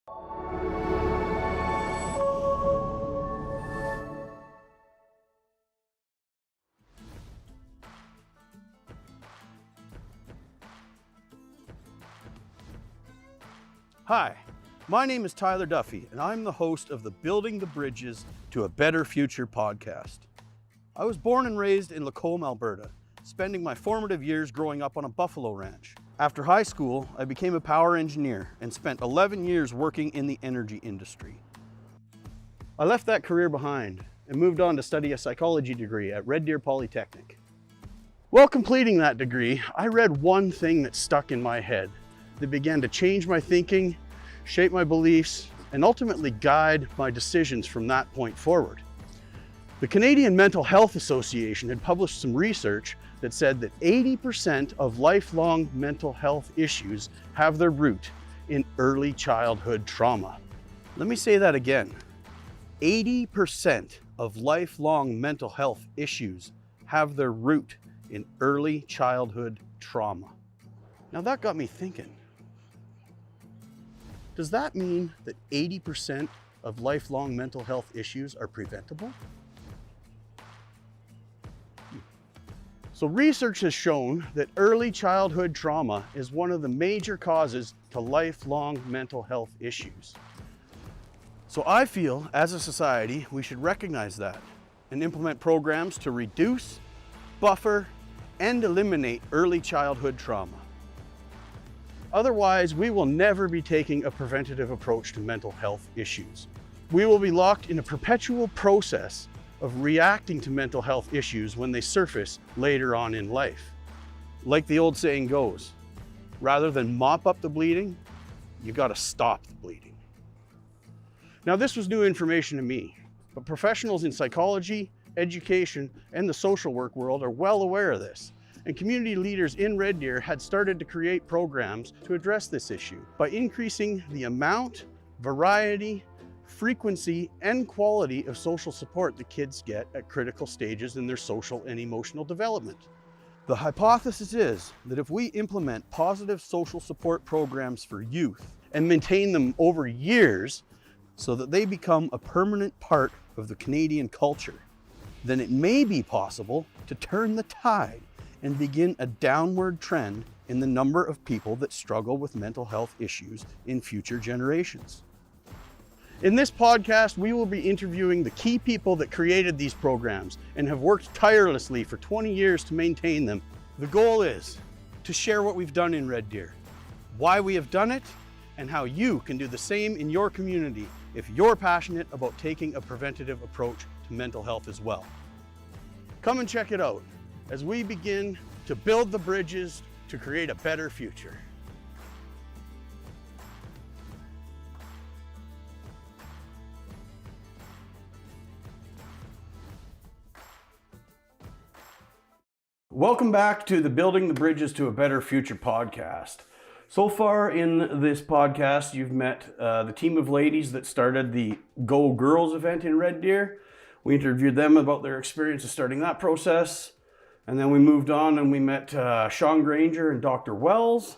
Hi, my name is Tyler Duffy, and I'm the host of the Building the Bridges to a Better Future podcast. I was born and raised in Lacombe, Alberta, spending my formative years growing up on a buffalo ranch. After high school, I became a power engineer and spent 11 years working in the energy industry. I left that career behind and moved on to study a psychology degree at Red Deer Polytechnic. While completing that degree, I read one thing that stuck in my head that began to change my thinking, shape my beliefs, and ultimately guide my decisions from that point forward. The Canadian Mental Health Association had published some research that said that 80% of lifelong mental health issues have their root in early childhood trauma. Let me say that again. 80% of lifelong mental health issues have their root in early childhood trauma. Now that got me thinking. Does that mean that 80% of lifelong mental health issues are preventable? So research has shown that early childhood trauma is one of the major causes to lifelong mental health issues. So I feel, as a society, we should recognize that and implement programs to reduce, buffer, and eliminate early childhood trauma. Otherwise, we will never be taking a preventative approach to mental health issues. We will be locked in a perpetual process of reacting to mental health issues when they surface later on in life. Like the old saying goes, rather than mop up the bleeding, you gotta stop the bleeding. Now, this was new information to me, but professionals in psychology, education, and the social work world are well aware of this. And community leaders in Red Deer had started to create programs to address this issue by increasing the amount, variety, frequency, and quality of social support the kids get at critical stages in their social and emotional development. The hypothesis is that if we implement positive social support programs for youth and maintain them over years so that they become a permanent part of the Canadian culture, then it may be possible to turn the tide and begin a downward trend in the number of people that struggle with mental health issues in future generations. In this podcast, we will be interviewing the key people that created these programs and have worked tirelessly for 20 years to maintain them. The goal is to share what we've done in Red Deer, why we have done it, and how you can do the same in your community if you're passionate about taking a preventative approach to mental health as well. Come and check it out as we begin to build the bridges to create a better future. Welcome back to the Building the Bridges to a Better Future podcast. So far in this podcast, you've met the team of ladies that started the Go Girls event in Red Deer. We interviewed them about their experience of starting that process. And then we moved on and we met Wyatt Grainger and Dr. Wells.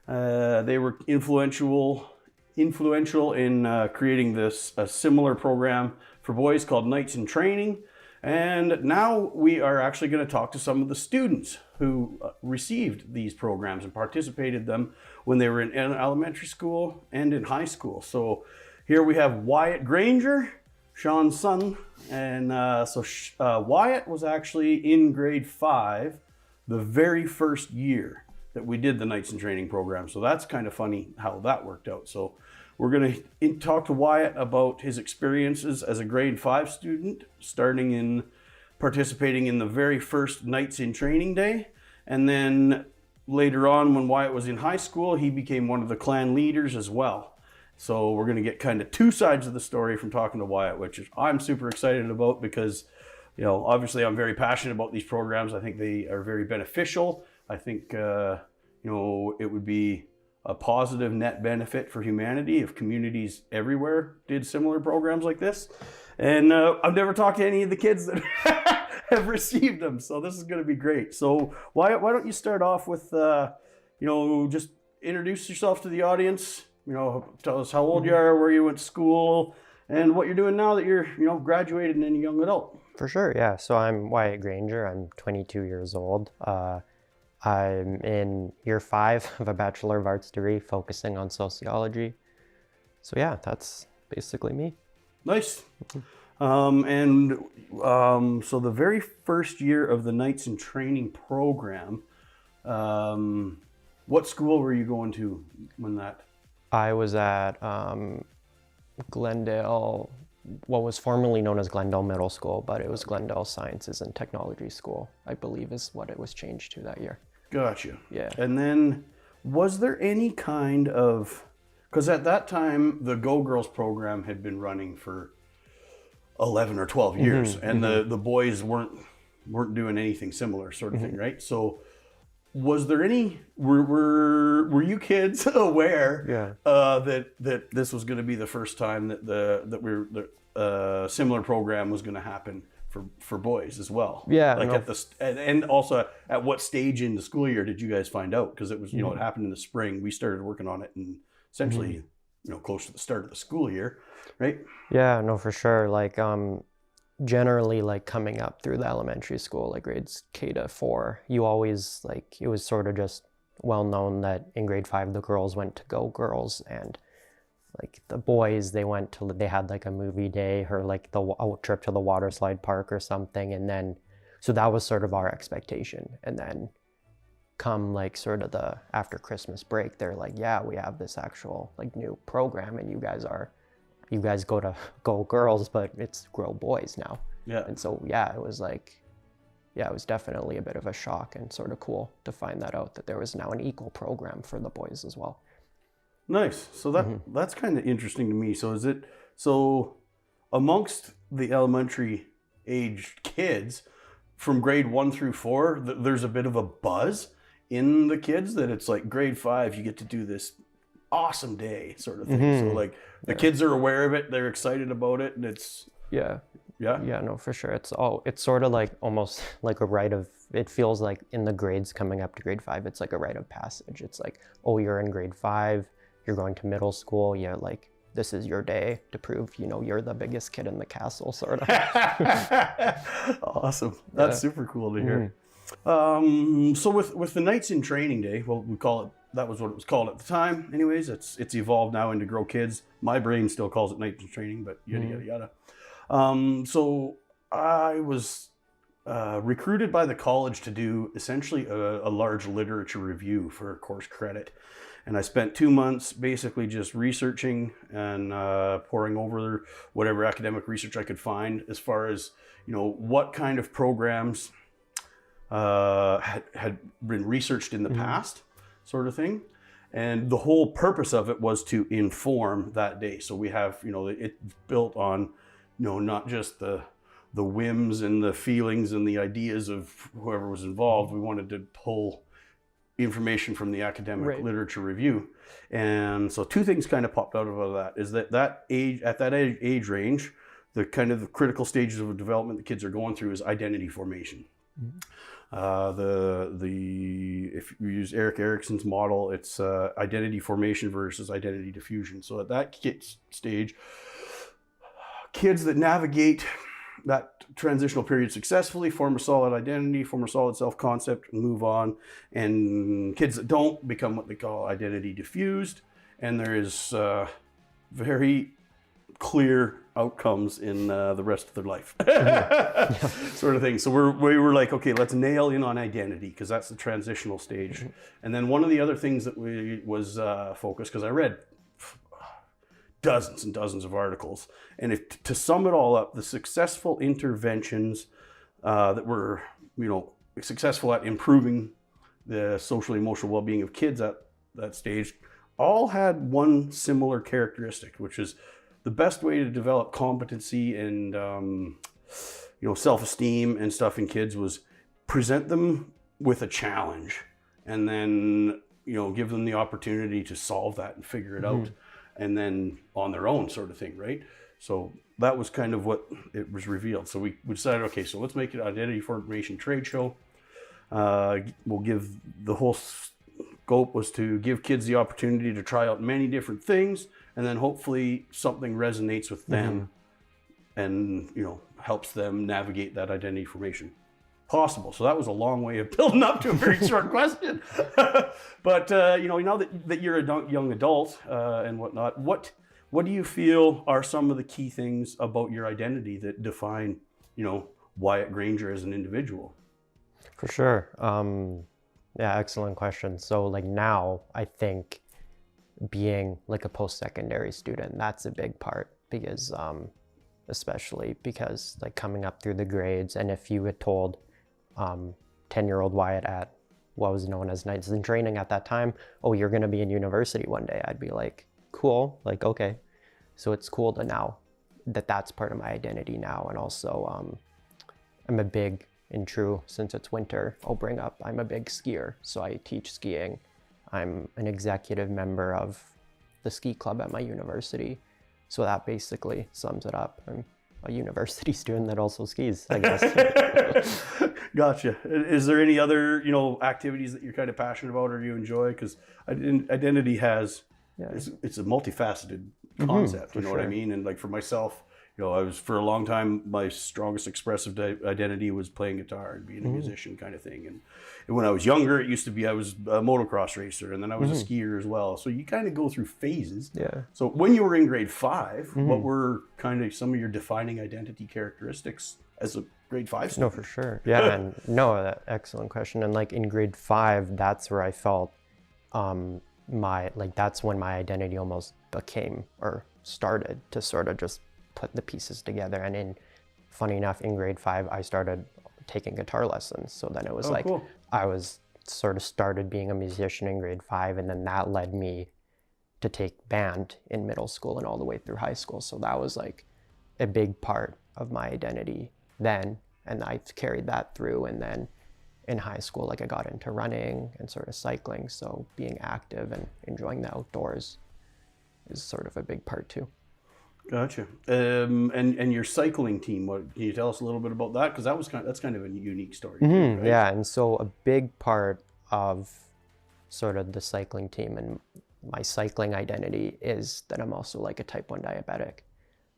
They were influential in creating a similar program for boys called Nights in Training. And now we are actually going to talk to some of the students who received these programs and participated them when they were in elementary school and in high school. So here we have Wyatt Grainger, Sean's son, and Wyatt was actually in grade 5 the very first year that we did the Nights in Training program. So that's kind of funny how that worked out. So we're going to talk to Wyatt about his experiences as a grade 5 student, participating in the very first Nights in Training day. And then later on, when Wyatt was in high school, he became one of the clan leaders as well. So we're going to get kind of two sides of the story from talking to Wyatt, which I'm super excited about because, obviously I'm very passionate about these programs. I think they are very beneficial. I think, it would be a positive net benefit for humanity if communities everywhere did similar programs like this. And I've never talked to any of the kids that have received them. So this is going to be great. So why don't you start off with, just introduce yourself to the audience, tell us how old you are, where you went to school, and what you're doing now that you're, graduated and a young adult. For sure, yeah. So I'm Wyatt Grainger. I'm 22 years old. I'm in year 5 of a Bachelor of Arts degree focusing on sociology. So yeah, that's basically me. Nice. So the very first year of the Knights in Training program, what school were you going to when that? I was at Glendale, what was formerly known as Glendale Middle School, but it was Glendale Sciences and Technology School, I believe is what it was changed to that year. Gotcha. Yeah. And then was there any kind of, because at that time the Go Girls program had been running for 11 or 12 years, and the boys weren't doing anything similar sort of thing, right? So was there any, were you kids aware that this was going to be the first time that the similar program was going to happen for boys as well? Yeah. Like and also at what stage in the school year did you guys find out? Because it was, it happened in the spring. We started working on it in essentially, close to the start of the school year, right? Yeah, no, for sure. Like, generally, like coming up through the elementary school, like grades K to 4, you always, like, it was sort of just well known that in grade 5 the girls went to Go Girls, and like the boys, they had like a movie day or like a trip to the water slide park or something, and then so that was sort of our expectation. And then come like sort of the after Christmas break, they're like, yeah, we have this actual like new program, and you guys go to Go Girls, but it's Grow Boys now. Yeah. And so yeah, it was like, yeah, it was definitely a bit of a shock and sort of cool to find that out, that there was now an equal program for the boys as well. Nice. So that's kind of interesting to me. So amongst the elementary age kids from grade 1 through 4, there's a bit of a buzz in the kids that it's like grade 5, you get to do this awesome day sort of thing. So like the kids are aware of it, they're excited about it, and it's yeah, no, for sure. It's sort of like almost like a rite of, it feels like in the grades coming up to grade 5, it's like a rite of passage. It's like, oh, you're in grade 5, you're going to middle school, yeah, like this is your day to prove, you're the biggest kid in the castle, sort of. Awesome. That's super cool to hear. So with the Knights in Training Day, well, we call it, that was what it was called at the time. Anyways, it's evolved now into Grow Kids. My brain still calls it Knights in Training, but yada, yada, yada. So I was recruited by the college to do essentially a large literature review for course credit. And I spent 2 months basically just researching and poring over whatever academic research I could find as far as, what kind of programs had been researched in the past, sort of thing. And the whole purpose of it was to inform that day. So we have, it's built on, not just the whims and the feelings and the ideas of whoever was involved. We wanted to pull information from the academic literature review. And so 2 things kind of popped out of that, is that age, at that age range, the kind of the critical stages of development the kids are going through is identity formation. If you use Erik Erikson's model, it's identity formation versus identity diffusion. So at that stage, kids that navigate that transitional period successfully form a solid identity, form a solid self-concept, and move on. And kids that don't become what they call identity diffused, and there is very clear outcomes in the rest of their life, sort of thing. So we were like, okay, let's nail in on identity, because that's the transitional stage. And then one of the other things that was focused, because I read dozens and dozens of articles, and to sum it all up, the successful interventions that were, successful at improving the social emotional well-being of kids at that stage, all had one similar characteristic, which is the best way to develop competency and self-esteem and stuff in kids was present them with a challenge, and then give them the opportunity to solve that and figure it out, and then on their own, sort of thing, right? So that was kind of what it was revealed. So we decided, okay, so let's make it an identity formation trade show. We'll give the whole scope was to give kids the opportunity to try out many different things, and then hopefully something resonates with them and, you know, helps them navigate that identity formation possible. So that was a long way of building up to a very short question. But, you know, now that you're a young adult and whatnot, what do you feel are some of the key things about your identity that define, you know, Wyatt Grainger as an individual? For sure. Yeah, excellent question. So like now I think being like a post-secondary student, that's a big part because especially because like coming up through the grades, and if you had told 10-year-old Wyatt at what was known as Knights in Training at that time, oh, you're going to be in university one day, I'd be like, cool, like, okay. So it's cool to now that's part of my identity now. And also I'm a big, and true, since it's winter, I'll bring up, I'm a big skier. So I teach skiing. I'm an executive member of the ski club at my university. So that basically sums it up. I'm a university student that also skis, I guess. Gotcha. Is there any other, you know, activities that you're kind of passionate about or you enjoy? Because identity has, it's a multifaceted concept, you know what I mean? And like for myself, you know, I was, for a long time, my strongest expressive identity was playing guitar and being a musician kind of thing. And when I was younger, it used to be I was a motocross racer, and then I was a skier as well. So you kind of go through phases. Yeah. So when you were in grade 5, what were kind of some of your defining identity characteristics as a grade 5 student? No, for sure. Yeah, and no, excellent question. And like in grade 5, that's where I felt that's when my identity almost became or started to sort of just put the pieces together. And funny enough, in grade 5, I started taking guitar lessons. So then it was cool. I was sort of started being a musician in grade 5, and then that led me to take band in middle school and all the way through high school. So that was like a big part of my identity then, and I've carried that through. And then in high school, like I got into running and sort of cycling. So being active and enjoying the outdoors is sort of a big part too. Gotcha. And your cycling team, can you tell us a little bit about that? Because that's kind of a unique story too, right? Yeah, and so a big part of sort of the cycling team and my cycling identity is that I'm also like a type 1 diabetic.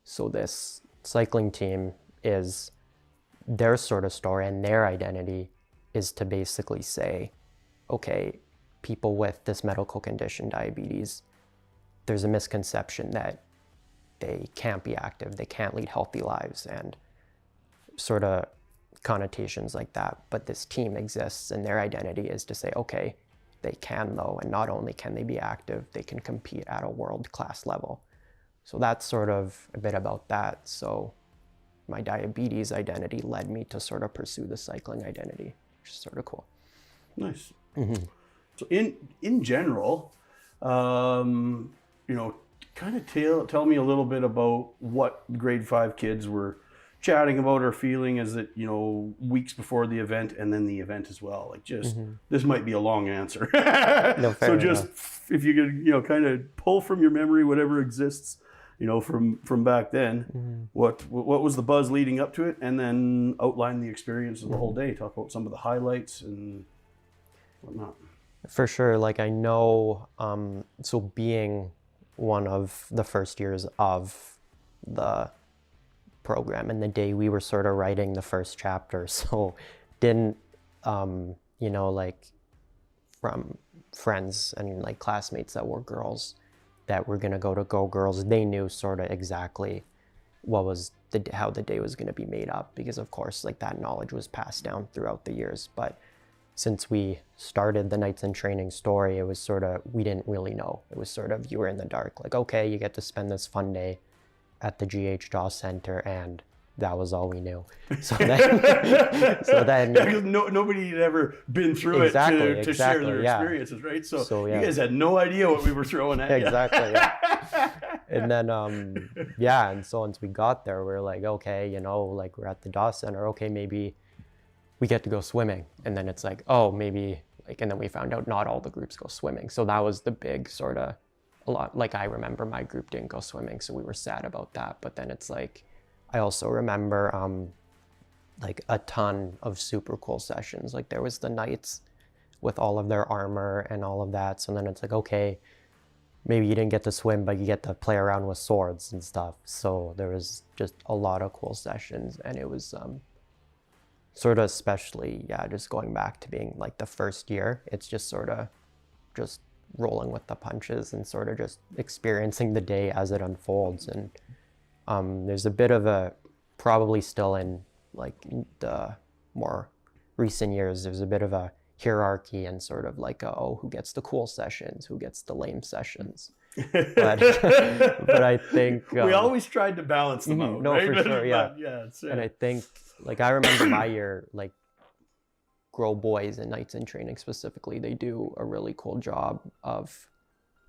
So this cycling team is their sort of story, and their identity is to basically say, okay, people with this medical condition, diabetes, there's a misconception that they can't be active, they can't lead healthy lives, and sort of connotations like that. But this team exists, and their identity is to say, okay, they can though, and not only can they be active, they can compete at a world-class level. So that's sort of a bit about that. So my diabetes identity led me to sort of pursue the cycling identity, which is sort of cool. Nice. So in general, you know, kind of tell me a little bit about what grade 5 kids were chatting about or feeling as it, you know, weeks before the event and then the event as well. Like just, this might be a long answer. No, fair so just enough. If you could, you know, kind of pull from your memory whatever exists, you know, from back then, what was the buzz leading up to it, and then outline the experience of the whole day. Talk about some of the highlights and whatnot. For sure. Like I know, so being one of the first years of the program, and the day we were sort of writing the first chapter, so didn't you know, like from friends and like classmates that were girls that were going to go girls, they knew sort of exactly what was how the day was going to be made up, because of course like that knowledge was passed down throughout the years. But since we started the Knights in Training story, it was sort of, we didn't really know. It was sort of, you were in the dark, like, okay, you get to spend this fun day at the GH Jaw Center, and that was all we knew. So then, because nobody had ever been through it to share their experiences, right? So you guys had no idea what we were throwing at you. Exactly. Yeah. And then, and so once we got there, we were like, okay, you know, like we're at the Jaw Center, okay, maybe we get to go swimming. And then it's like, oh, maybe, like, and then we found out not all the groups go swimming. So that was the big sort of, a lot, like I remember my group didn't go swimming, so we were sad about that. But then it's like, I also remember like a ton of super cool sessions. Like there was the nights with all of their armor and all of that. So then it's like, okay, maybe you didn't get to swim, but you get to play around with swords and stuff. So there was just a lot of cool sessions, and it was sort of especially, yeah, just going back to being like the first year, it's just sort of just rolling with the punches and sort of just experiencing the day as it unfolds. And there's a bit of a, probably still in like the more recent years, there's a bit of a hierarchy and sort of like, oh, who gets the cool sessions, who gets the lame sessions. But I think we always tried to balance them out. No, right? for sure, yeah. Yeah. And I think, like, I remember my year, like, Grow Boys and Knights in Training specifically, they do a really cool job of,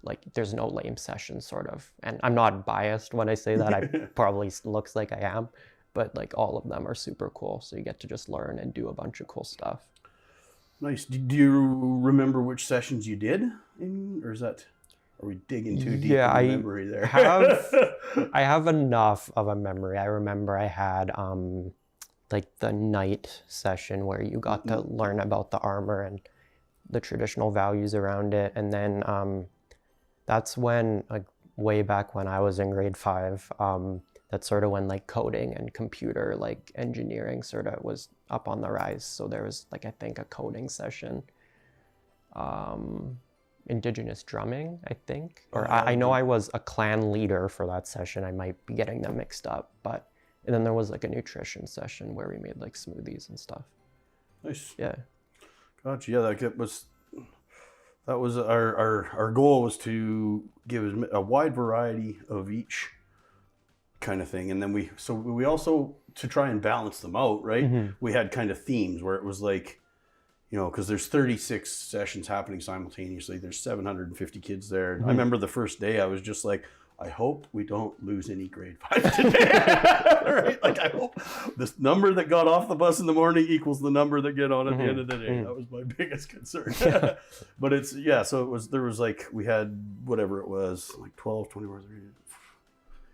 like, there's no lame session, sort of. And I'm not biased when I say that. I probably looks like I am, but like all of them are super cool. So you get to just learn and do a bunch of cool stuff. Nice. Do you remember which sessions you did, or is that? Are we digging too deep into memory there? I have enough of a memory. I remember I had like the night session where you got to learn about the armor and the traditional values around it, and then that's when, like, way back when I was in grade 5. That's sort of when like coding and computer like engineering sort of was up on the rise. So there was like, I think, a coding session, Indigenous drumming, I think, or I know I was a clan leader for that session. I might be getting them mixed up, but, and then there was like a nutrition session where we made like smoothies and stuff. Nice. Yeah. Gotcha. Yeah, that was our goal, was to give a wide variety of each kind of thing, and then we also, to try and balance them out, right? We had kind of themes where it was like, you know, because there's 36 sessions happening simultaneously. There's 750 kids there. And I remember the first day I was just like, I hope we don't lose any grade 5 today. Right? Like, I hope this number that got off the bus in the morning equals the number that get on at the end of the day. That was my biggest concern. But it's, yeah, so there was like, we had whatever it was, like 12, 21, 30.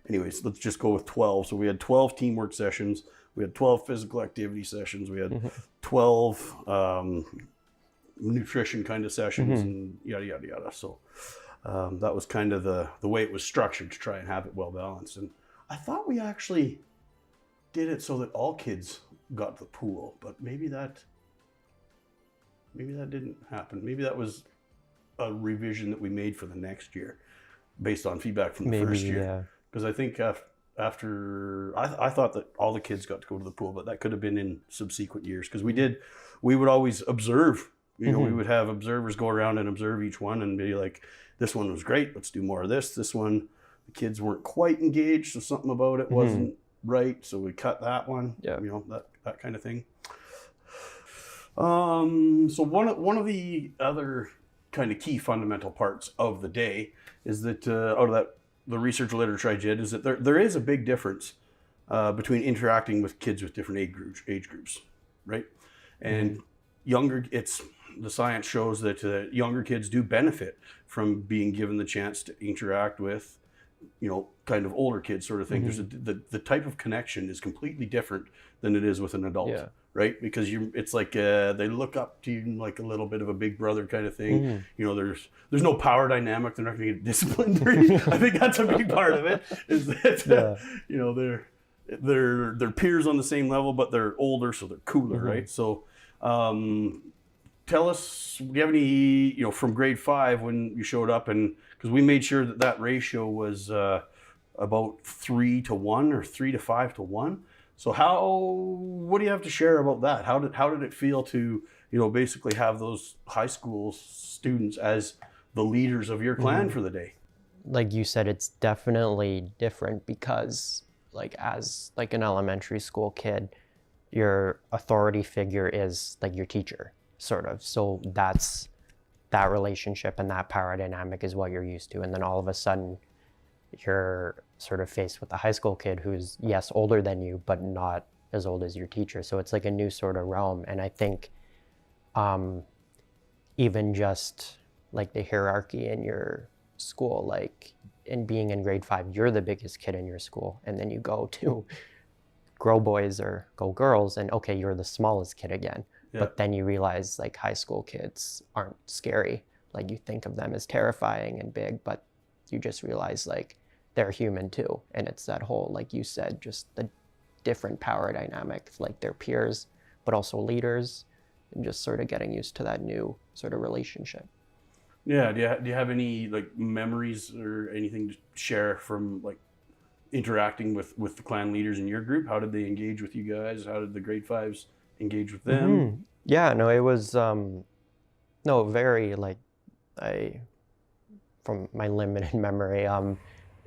Anyways, let's just go with 12. So we had 12 teamwork sessions. We had 12 physical activity sessions. We had 12 nutrition kind of sessions, and yada, yada, yada. So that was kind of the way it was structured, to try and have it well balanced. And I thought we actually did it so that all kids got the pool, but maybe that didn't happen. Maybe that was a revision that we made for the next year based on feedback from the first year. Yeah. Because I think after I thought that all the kids got to go to the pool, but that could have been in subsequent years, because we would always observe. You know, we would have observers go around and observe each one and be like, this one was great, let's do more of this. This one, the kids weren't quite engaged, so something about it wasn't right, so we cut that one. Yeah. You know, that kind of thing. So one of the other kind of key fundamental parts of the day is that out of that, the research literature I did, is that there is a big difference between interacting with kids with different age groups, right? And the science shows that younger kids do benefit from being given the chance to interact with, you know, kind of older kids, sort of thing. There's the type of connection is completely different than it is with an adult. Yeah. Right? Because it's like they look up to you like a little bit of a big brother kind of thing. You know, there's no power dynamic. They're not going to get disciplined. I think that's a big part of it. Is that you know, they're peers on the same level, but they're older, so they're cooler, right? So, tell us, do you have any, you know, from grade 5 when you showed up, and because we made sure that ratio was about 3 to 1 or 3 to 5 to 1. So what do you have to share about that? How did it feel to, you know, basically have those high school students as the leaders of your clan for the day? Like you said, it's definitely different because, like, as like an elementary school kid, your authority figure is like your teacher, sort of. So that relationship and that power dynamic is what you're used to. And then all of a sudden you're sort of faced with a high school kid who's, yes, older than you, but not as old as your teacher. So it's like a new sort of realm. And I think even just like the hierarchy in your school, like in being in grade 5, you're the biggest kid in your school. And then you go to Grow Boys or Go Girls and, okay, you're the smallest kid again. But then you realize like high school kids aren't scary. Like you think of them as terrifying and big, but you just realize like they're human too. And it's that whole, like you said, just the different power dynamic, like their peers, but also leaders, and just sort of getting used to that new sort of relationship. Yeah. Do you have any like memories or anything to share from like interacting with the clan leaders in your group? How did they engage with you guys? How did the grade fives engage with them? Yeah, no, it was no, very like from my limited memory,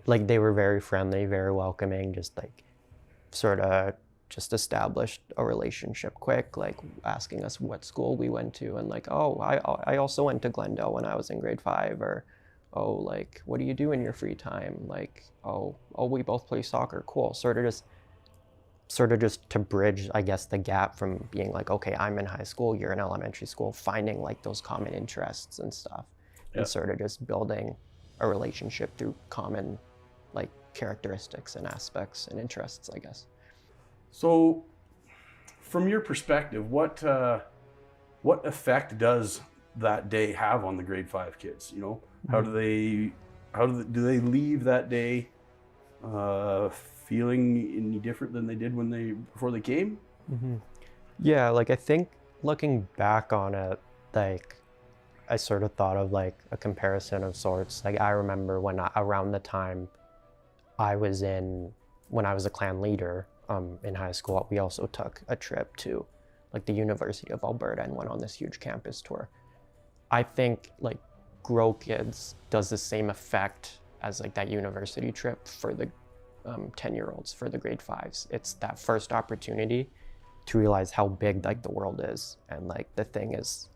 like they were very friendly, very welcoming, just like sort of just established a relationship quick, like asking us what school we went to, and like, oh, I also went to Glendale when I was in grade 5, or oh, like, what do you do in your free time? Like, oh, we both play soccer, cool. Sort of just to bridge, I guess, the gap from being like, okay, I'm in high school, you're in elementary school, finding like those common interests and stuff, and sort of just building a relationship through common like characteristics and aspects and interests, I guess. So, from your perspective, what effect does that day have on the grade 5 kids? You know, how do they leave that day feeling any different than they did before they came? Yeah, like I think looking back on it, like I sort of thought of like a comparison of sorts. Like I remember around the time when I was a clan leader in high school, we also took a trip to like the University of Alberta and went on this huge campus tour. I think like Grow Kids does the same effect as like that university trip for the 10-year-olds, for the grade 5s. It's that first opportunity to realize how big like the world is. And like the thing is,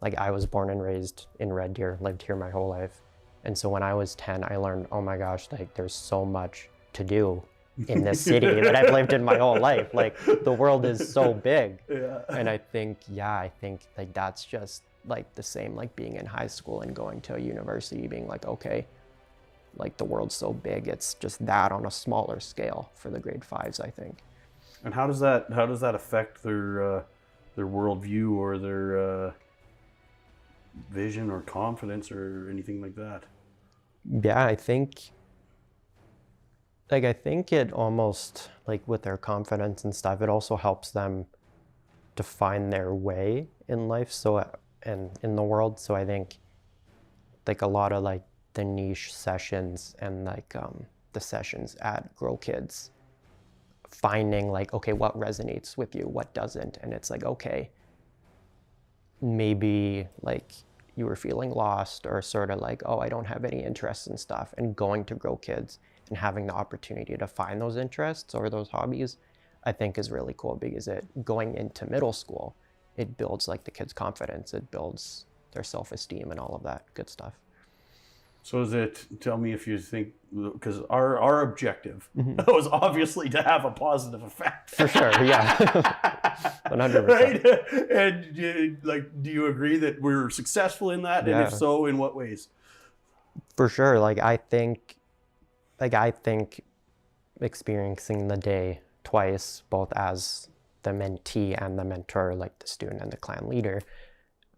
like I was born and raised in Red Deer, lived here my whole life. And so when I was 10, I learned, oh my gosh, like there's so much to do in this city that I've lived in my whole life. Like the world is so big. And I think like that's just like the same, like being in high school and going to a university, being like, okay, like the world's so big, it's just that on a smaller scale for the grade 5s, I think. And how does that affect their worldview or their vision or confidence or anything like that? Yeah, I think it almost, like with their confidence and stuff, it also helps them to find their way in life, and in the world. So I think like a lot of like the niche sessions and like the sessions at Grow Kids, finding like, okay, what resonates with you, what doesn't. And it's like, okay, maybe like you were feeling lost or sort of like, oh, I don't have any interests in stuff, and going to Grow Kids and having the opportunity to find those interests or those hobbies, I think is really cool, because going into middle school, it builds like the kids' confidence, it builds their self-esteem and all of that good stuff. So tell me if you think, because our objective was obviously to have a positive effect. For sure, yeah. 100%. Right? And do you agree that we're successful in that? Yeah. And if so, in what ways? For sure. I think experiencing the day twice, both as the mentee and the mentor, like the student and the clan leader,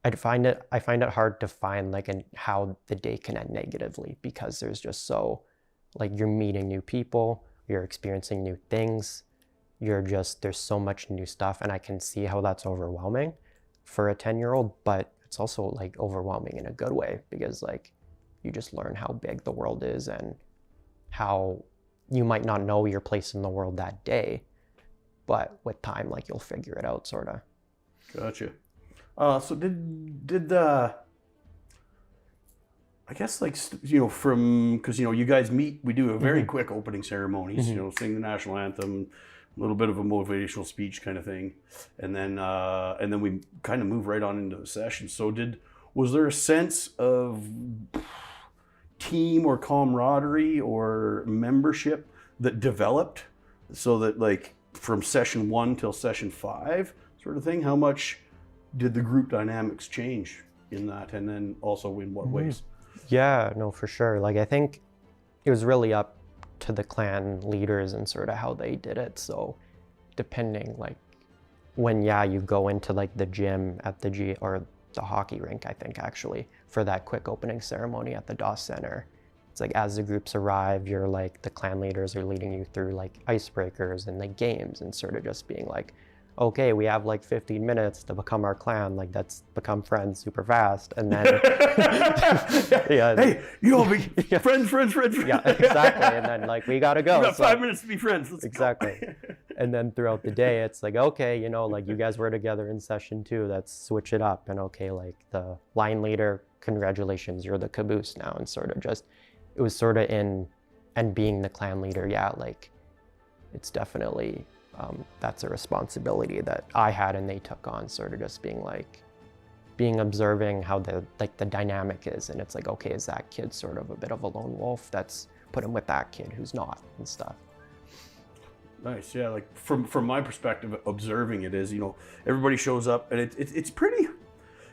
I find it hard to find how the day can end negatively, because there's just so, like, you're meeting new people, you're experiencing new things, there's so much new stuff, and I can see how that's overwhelming for a 10-year-old, but it's also like overwhelming in a good way, because like you just learn how big the world is and how you might not know your place in the world that day, but with time, like, you'll figure it out, sort of. Gotcha. So did I guess, like, because you guys meet, we do a very quick opening ceremony, sing the national anthem, a little bit of a motivational speech kind of thing, and then we kind of move right on into the session. So was there a sense of team or camaraderie or membership that developed, so that, like, from session 1 till session 5 sort of thing? How much did the group dynamics change in that, and then also in what ways? Yeah, no, for sure. Like, I think it was really up to the clan leaders and sort of how they did it. So depending, like, when, yeah, you go into like the gym at the or the hockey rink, I think actually, for that quick opening ceremony at the DOS Center. It's like as the groups arrive, you're like, the clan leaders are leading you through like icebreakers and like games and sort of just being like, okay, we have like 15 minutes to become our clan, like let's become friends super fast. And then, yeah. Hey, you all be friends. Yeah, exactly. And then like, we gotta go. We got 5 minutes to be friends. Let's exactly. go. And then throughout the day, it's like, okay, you know, like you guys were together in session 2, let's switch it up. And okay, like the line leader, congratulations, you're the caboose now. And sort of just, it was sort of and being the clan leader, yeah, like it's definitely, that's a responsibility that I had and they took on, sort of just being observing how the dynamic is. And it's like, okay, is that kid sort of a bit of a lone wolf? That's put him with that kid who's not and stuff. Nice, yeah. Like from my perspective, observing it is, you know, everybody shows up and it's pretty,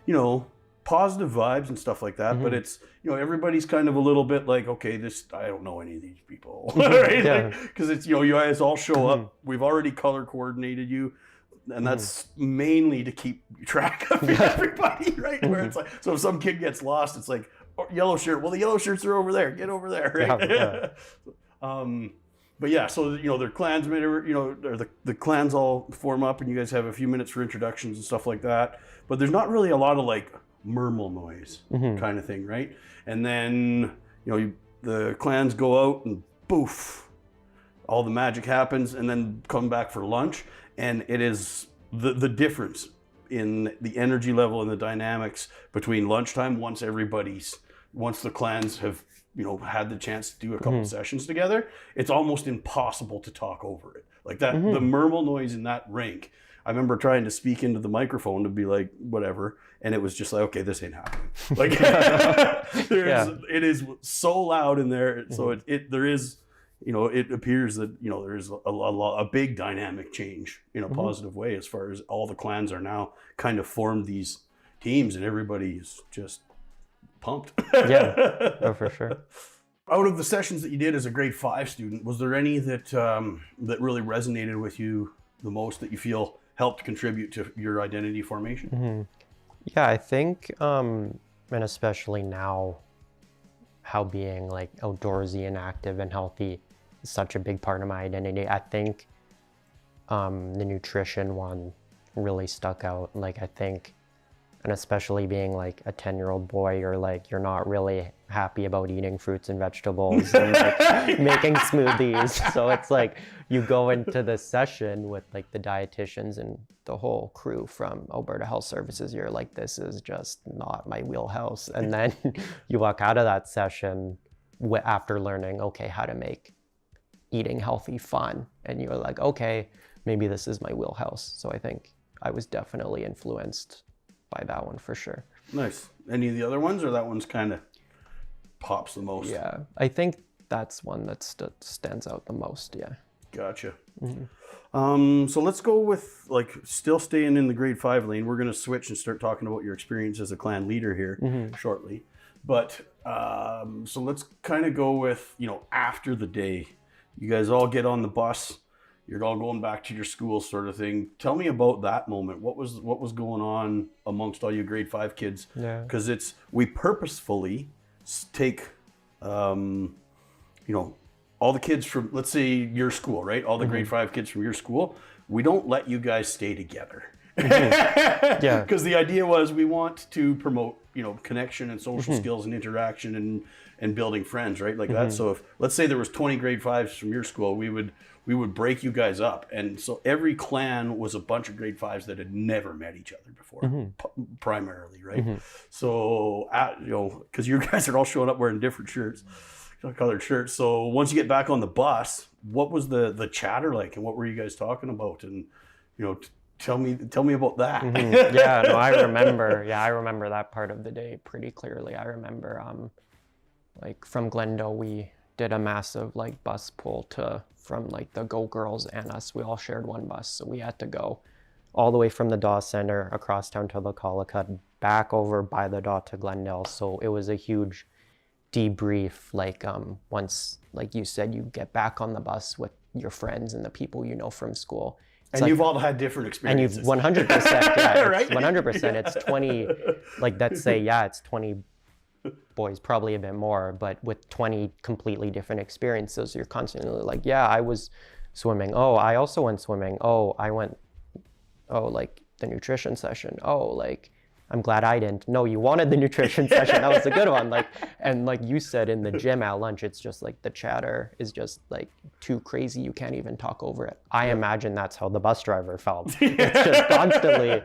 you know, positive vibes and stuff like that. But it's, you know, everybody's kind of a little bit like, okay, I don't know any of these people, right? Yeah. Because it's, you know, you guys all show up. We've already color coordinated you, and that's mainly to keep track of everybody, right? Where it's like, so if some kid gets lost, it's like, oh, yellow shirt. Well, the yellow shirts are over there. Get over there, right? Yeah. But yeah, so, you know, their clansmen, you know, or the clans all form up and you guys have a few minutes for introductions and stuff like that. But there's not really a lot of like murmur noise kind of thing, right? And then, you know, the clans go out and poof, all the magic happens, and then come back for lunch. And it is the difference in the energy level and the dynamics between lunchtime once the clans have, you know, had the chance to do a couple sessions together. It's almost impossible to talk over it. Like that, the murmur noise in that rink. I remember trying to speak into the microphone to be like, whatever. And it was just like, okay, this ain't happening. Like, it is so loud in there. So there is, you know, it appears that, you know, there is a big dynamic change in a positive way, as far as all the clans are now kind of formed these teams and everybody's just pumped. Yeah, oh, for sure. Out of the sessions that you did as a grade 5 student, was there any that that really resonated with you the most, that you feel helped contribute to your identity formation? Yeah, I think, and especially now, how being like outdoorsy and active and healthy is such a big part of my identity. I think the nutrition one really stuck out. Like, I think, and especially being like a 10-year-old boy, you're not really happy about eating fruits and vegetables and like making smoothies. So it's like you go into the session with like the dietitians and the whole crew from Alberta Health Services. You're like, this is just not my wheelhouse. And then you walk out of that session after learning, okay, how to make eating healthy fun. And you're like, okay, maybe this is my wheelhouse. So I think I was definitely influenced by that one for sure. Nice. Any of the other ones, or that one's kind of pops the most? Yeah, I think that's one that stands out the most. Yeah. Gotcha. So let's go with, like, still staying in the grade 5 lane. We're going to switch and start talking about your experience as a clan leader here shortly. But so let's kind of go with, you know, after the day, you guys all get on the bus. You're all going back to your school, sort of thing. Tell me about that moment. What was going on amongst all you grade 5 kids? Yeah. Because we purposefully take, you know, all the kids from, let's say, your school, right? All the grade 5 kids from your school. We don't let you guys stay together. Yeah. Because the idea was we want to promote, you know, connection and social skills and interaction and building friends, right? Like that. So if, let's say there was 20 grade 5s from your school, we would break you guys up. And so every clan was a bunch of grade 5s that had never met each other before, primarily, right? So, you know, because you guys are all showing up wearing different shirts, colored shirts. So once you get back on the bus, what was the chatter like, and what were you guys talking about? And, you know, tell me about that. Yeah, no, I remember that part of the day pretty clearly. I remember, like, from Glendale, we did a massive like bus pull from like the Go Girls and us. We all shared one bus, so we had to go all the way from the Daw Center across town to the Collicut, back over by the Daw to Glendale. So it was a huge debrief. Like, once, like you said, you get back on the bus with your friends and the people you know from school, And you've all had different and experiences. you've 100%, yeah, Right? it's 100%. It's 20, like let's say, yeah, it's 20 boys, probably a bit more, but with 20 completely different experiences, you're constantly like, yeah, I was swimming. Oh, I also went swimming. Oh, I went, oh, like the nutrition session. Oh, like, I'm glad I didn't. No, you wanted the nutrition session. That was a good one. Like, and like you said in the gym at lunch, it's just like the chatter is just like too crazy. You can't even talk over it. I imagine that's how the bus driver felt. It's just constantly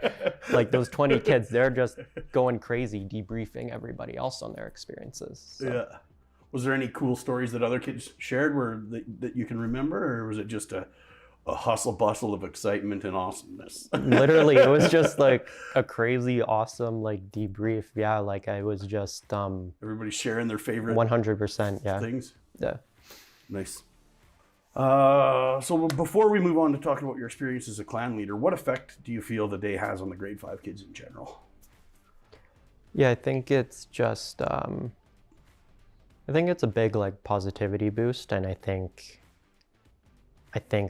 like those 20 kids, they're just going crazy, debriefing everybody else on their experiences. So. Yeah. Was there any cool stories that other kids shared that you can remember, or was it just a hustle bustle of excitement and awesomeness? Literally, it was just like a crazy, awesome like debrief. Yeah, like I was just everybody sharing their favorite 100%. Yeah. things. Yeah. Nice. So before we move on to talking about your experience as a clan leader, what effect do you feel the day has on the grade 5 kids in general? Yeah, I think it's just I think it's a big like positivity boost, and I think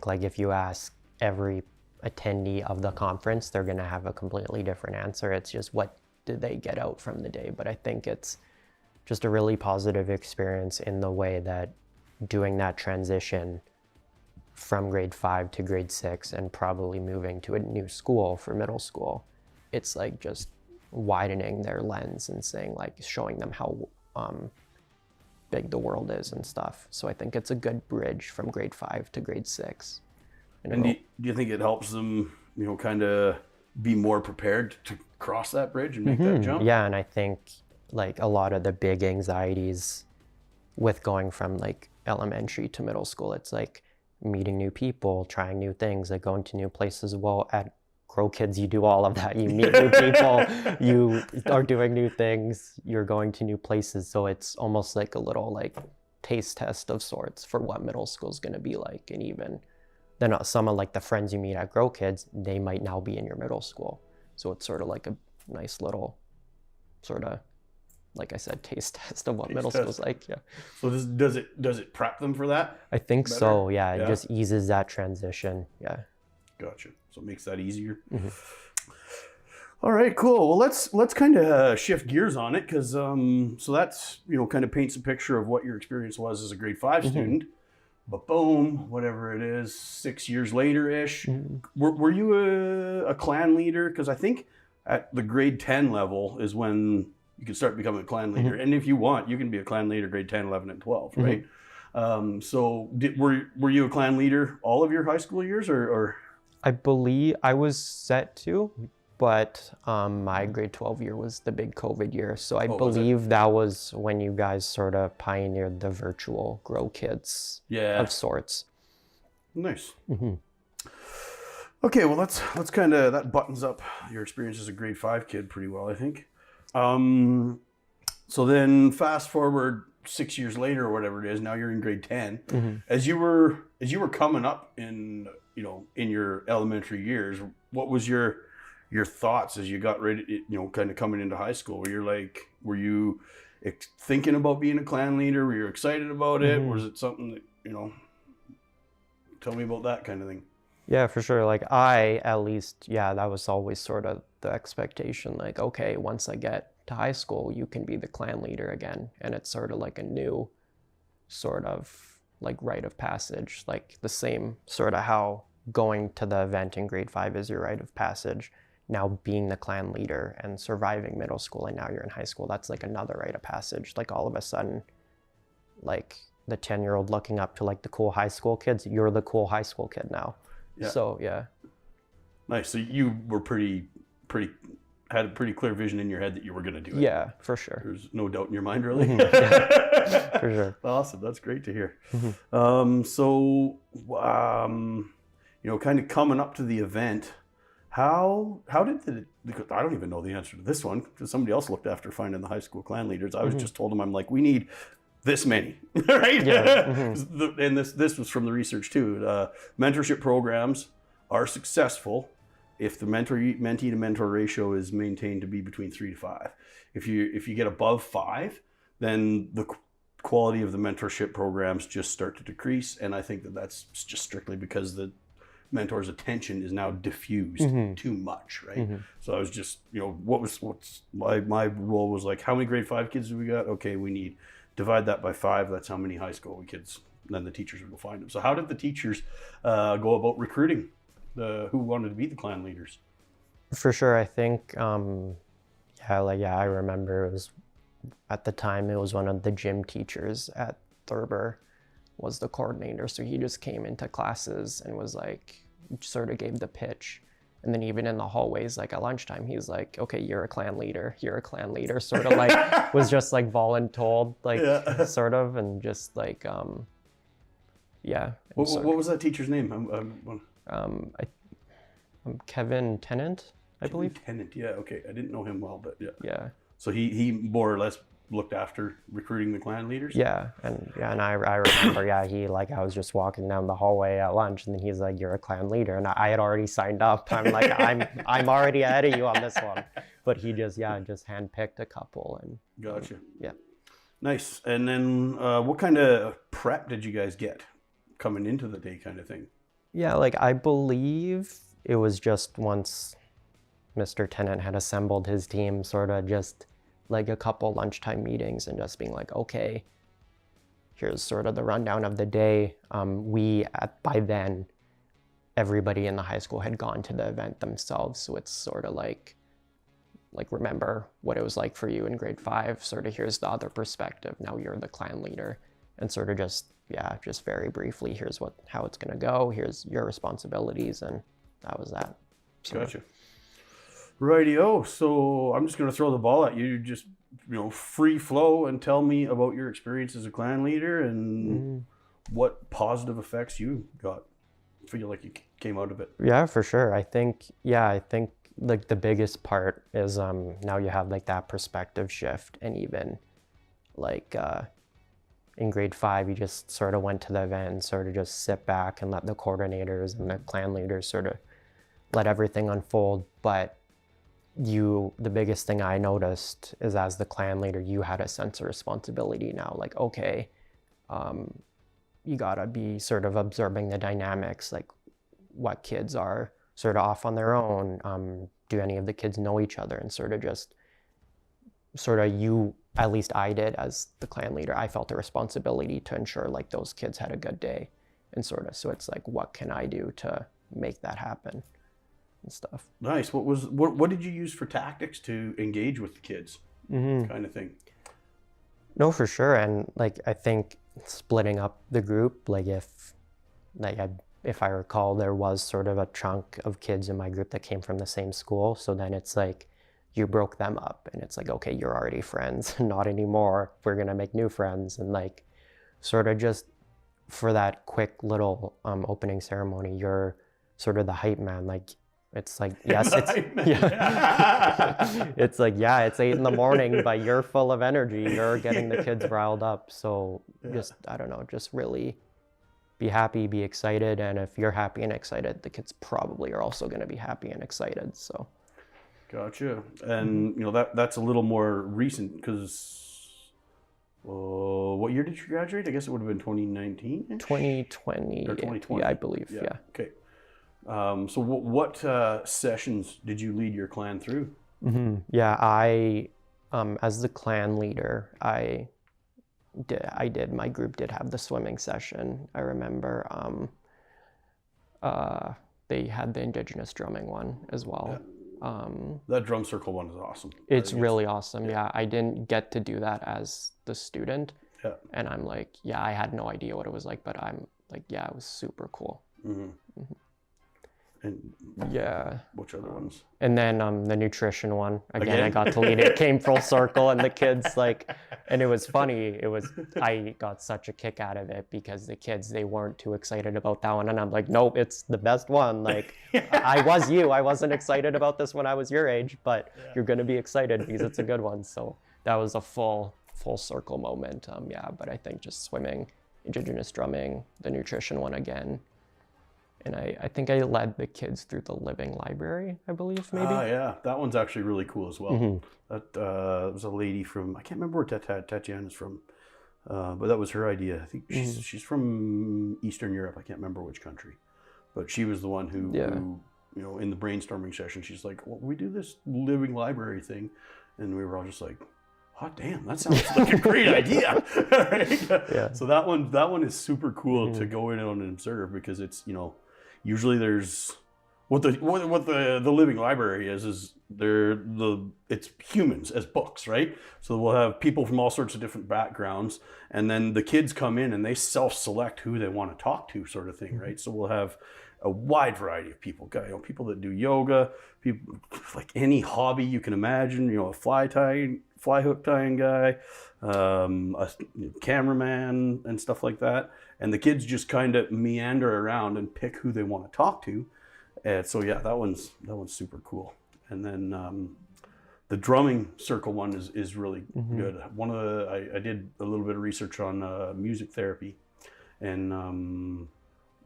like if you ask every attendee of the conference, they're going to have a completely different answer. It's just what did they get out from the day? But I think it's just a really positive experience in the way that doing that transition from grade 5 to grade 6 and probably moving to a new school for middle school, it's like just widening their lens and saying like showing them how big the world is and stuff. So I think it's a good bridge from grade 5 to grade 6. And do you think it helps them, kind of be more prepared to cross that bridge and make that jump? Yeah, and I think like a lot of the big anxieties with going from like elementary to middle school, it's like meeting new people, trying new things, like going to new places. Well, at Grow Kids, you do all of that. You meet new people, you are doing new things, you're going to new places. So it's almost like a little like taste test of sorts for what middle school is going to be like. And even then some of like the friends you meet at Grow Kids, they might now be in your middle school. So it's sort of like a nice little sort of, like I said, taste test of what middle school's like. Yeah. So does it prep them for that? I think better? so. Yeah. It just eases that transition. Yeah. Gotcha. So it makes that easier. Mm-hmm. All right, cool. Well, let's kind of shift gears on it, because so that's kind of paints a picture of what your experience was as a grade 5 student. But boom, whatever it is, 6 years later ish, were you a clan leader? Because I think at the grade 10 level is when you can start becoming a clan leader, and if you want, you can be a clan leader grade 10, 11, and 12, right? So were you a clan leader all of your high school years, or? I believe I was set to, but my grade 12 year was the big COVID year. So I believe that was when you guys sort of pioneered the virtual Grow Kids of sorts. Nice. Okay, well, let's kind of, that buttons up your experience as a grade 5 kid pretty well, I think. So then fast forward 6 years later or whatever it is, now you're in grade 10. As you were coming up in your elementary years, what was your thoughts as you got ready, kind of coming into high school? Were you thinking about being a clan leader? Were you excited about it? Or was it something that, tell me about that kind of thing. Yeah, for sure. Like at least, that was always sort of the expectation. Like, okay, once I get to high school, you can be the clan leader again. And it's sort of like a new sort of like rite of passage, like the same sort of how going to the event in grade 5 is your rite of passage. Now being the clan leader and surviving middle school, and now you're in high school, that's like another rite of passage. Like all of a sudden, like the 10-year-old looking up to like the cool high school kids, you're the cool high school kid now. Yeah. So yeah. Nice. So you were had a pretty clear vision in your head that you were going to do it. Yeah, for sure. There's no doubt in your mind, really. Yeah, for sure. Awesome. That's great to hear. Kind of coming up to the event, how did I don't even know the answer to this one, because somebody else looked after finding the high school clan leaders. I was just told them, I'm like, we need this many, right? Yeah. And this was from the research too. Mentorship programs are successful if the mentee to mentor ratio is maintained to be between 3 to 5. If you get above 5, then the quality of the mentorship programs just start to decrease. And I think that's just strictly because the mentor's attention is now diffused too much, right? So I was just, what's my role was like, how many grade 5 kids do we got? Okay, we need, divide that by 5. That's how many high school kids. Then the teachers would go find them. So how did the teachers go about recruiting who wanted to be the clan leaders? For sure, I think, I remember it was, at the time, it was one of the gym teachers at Thurber was the coordinator. So he just came into classes and was like, sort of gave the pitch. And then even in the hallways, like at lunchtime, he's like, okay, you're a clan leader, sort of like, was just like voluntold, like sort of, and just like, yeah. What was that teacher's name? Kevin Tennant, I believe. Tennant, yeah, okay. I didn't know him well, but yeah. Yeah. So he more or less looked after recruiting the clan leaders? Yeah, and I remember, he like, I was just walking down the hallway at lunch, and then he's like, you're a clan leader, and I had already signed up. I'm like, I'm already ahead of you on this one. But he just handpicked a couple, and gotcha. Yeah. Nice. And then what kind of prep did you guys get coming into the day, kind of thing? Yeah, like I believe it was just once Mr. Tennant had assembled his team, sort of just like a couple lunchtime meetings and just being like, okay, here's sort of the rundown of the day. By then, everybody in the high school had gone to the event themselves. So it's sort of like remember what it was like for you in grade 5, sort of here's the other perspective. Now you're the clan leader, and sort of just very briefly, here's how it's gonna go. Here's your responsibilities, and that was that. So, gotcha. Rightio. So I'm just going to throw the ball at you. Just, free flow and tell me about your experience as a clan leader and what positive effects you got. Feel like you came out of it. Yeah, for sure. I think like the biggest part is now you have like that perspective shift, and even like in grade 5, you just sort of went to the event and sort of just sit back and let the coordinators and the clan leaders sort of let everything unfold. But the biggest thing I noticed is, as the clan leader, you had a sense of responsibility now. Like, okay, you gotta be sort of observing the dynamics, like what kids are sort of off on their own. Do any of the kids know each other? And at least I did as the clan leader, I felt a responsibility to ensure like those kids had a good day, and so it's like, what can I do to make that happen? And stuff. Nice. What did you use for tactics to engage with the kids, kind of thing? No, for sure. And like, I think splitting up the group, like if I recall, there was sort of a chunk of kids in my group that came from the same school. So then it's like, you broke them up, and it's like, okay, you're already friends, not anymore. We're going to make new friends. And like, sort of just for that quick little opening ceremony, you're sort of the hype man. Like, it's like, yes, it's like, yeah, it's 8 a.m, but you're full of energy. You're getting the kids riled up. So just, I don't know, just really be happy, be excited. And if you're happy and excited, the kids probably are also going to be happy and excited. So. Gotcha. And, that's a little more recent because, what year did you graduate? I guess it would have been 2019? 2020. Or 2020. Yeah, I believe, yeah. Okay. So what sessions did you lead your clan through? Yeah, I, as the clan leader, my group did have the swimming session. I remember they had the Indigenous drumming one as well. Yeah. That drum circle one is awesome. It's really awesome. Yeah, I didn't get to do that as the student. Yeah. And I'm like, I had no idea what it was like, but I'm like, it was super cool. And which other ones? And then the nutrition one again, I got to lead it. Came full circle, and the kids and it was funny. I got such a kick out of it because the kids, they weren't too excited about that one, and I'm like, nope, it's the best one. Like, I wasn't excited about this when I was your age, but you're gonna be excited because it's a good one. So that was a full circle moment. But I think just swimming, Indigenous drumming, the nutrition one again. And I think I led the kids through the living library, I believe, maybe. Yeah, that one's actually really cool as well. That was a lady from, I can't remember where Tatiana's from, but that was her idea. I think she's from Eastern Europe. I can't remember which country. but she was the one who, you know, in the brainstorming session, she's like, well, we do this living library thing. And we were all just like, hot damn, that sounds like a great idea. Right? Yeah. So that one is super cool to go in and observe, because it's, you know, usually there's what the living library is it's humans as books, right? So we'll have people from all sorts of different backgrounds, and then the kids come in and they self-select who they want to talk to, sort of thing, right? So we'll have a wide variety of people, you know, people that do yoga, people like any hobby you can imagine, you know, a fly hook tying guy, a cameraman and stuff like that. And the kids just kind of meander around and pick who they want to talk to. And so yeah, that one's super cool. And then the drumming circle one is really good. I did a little bit of research on music therapy, and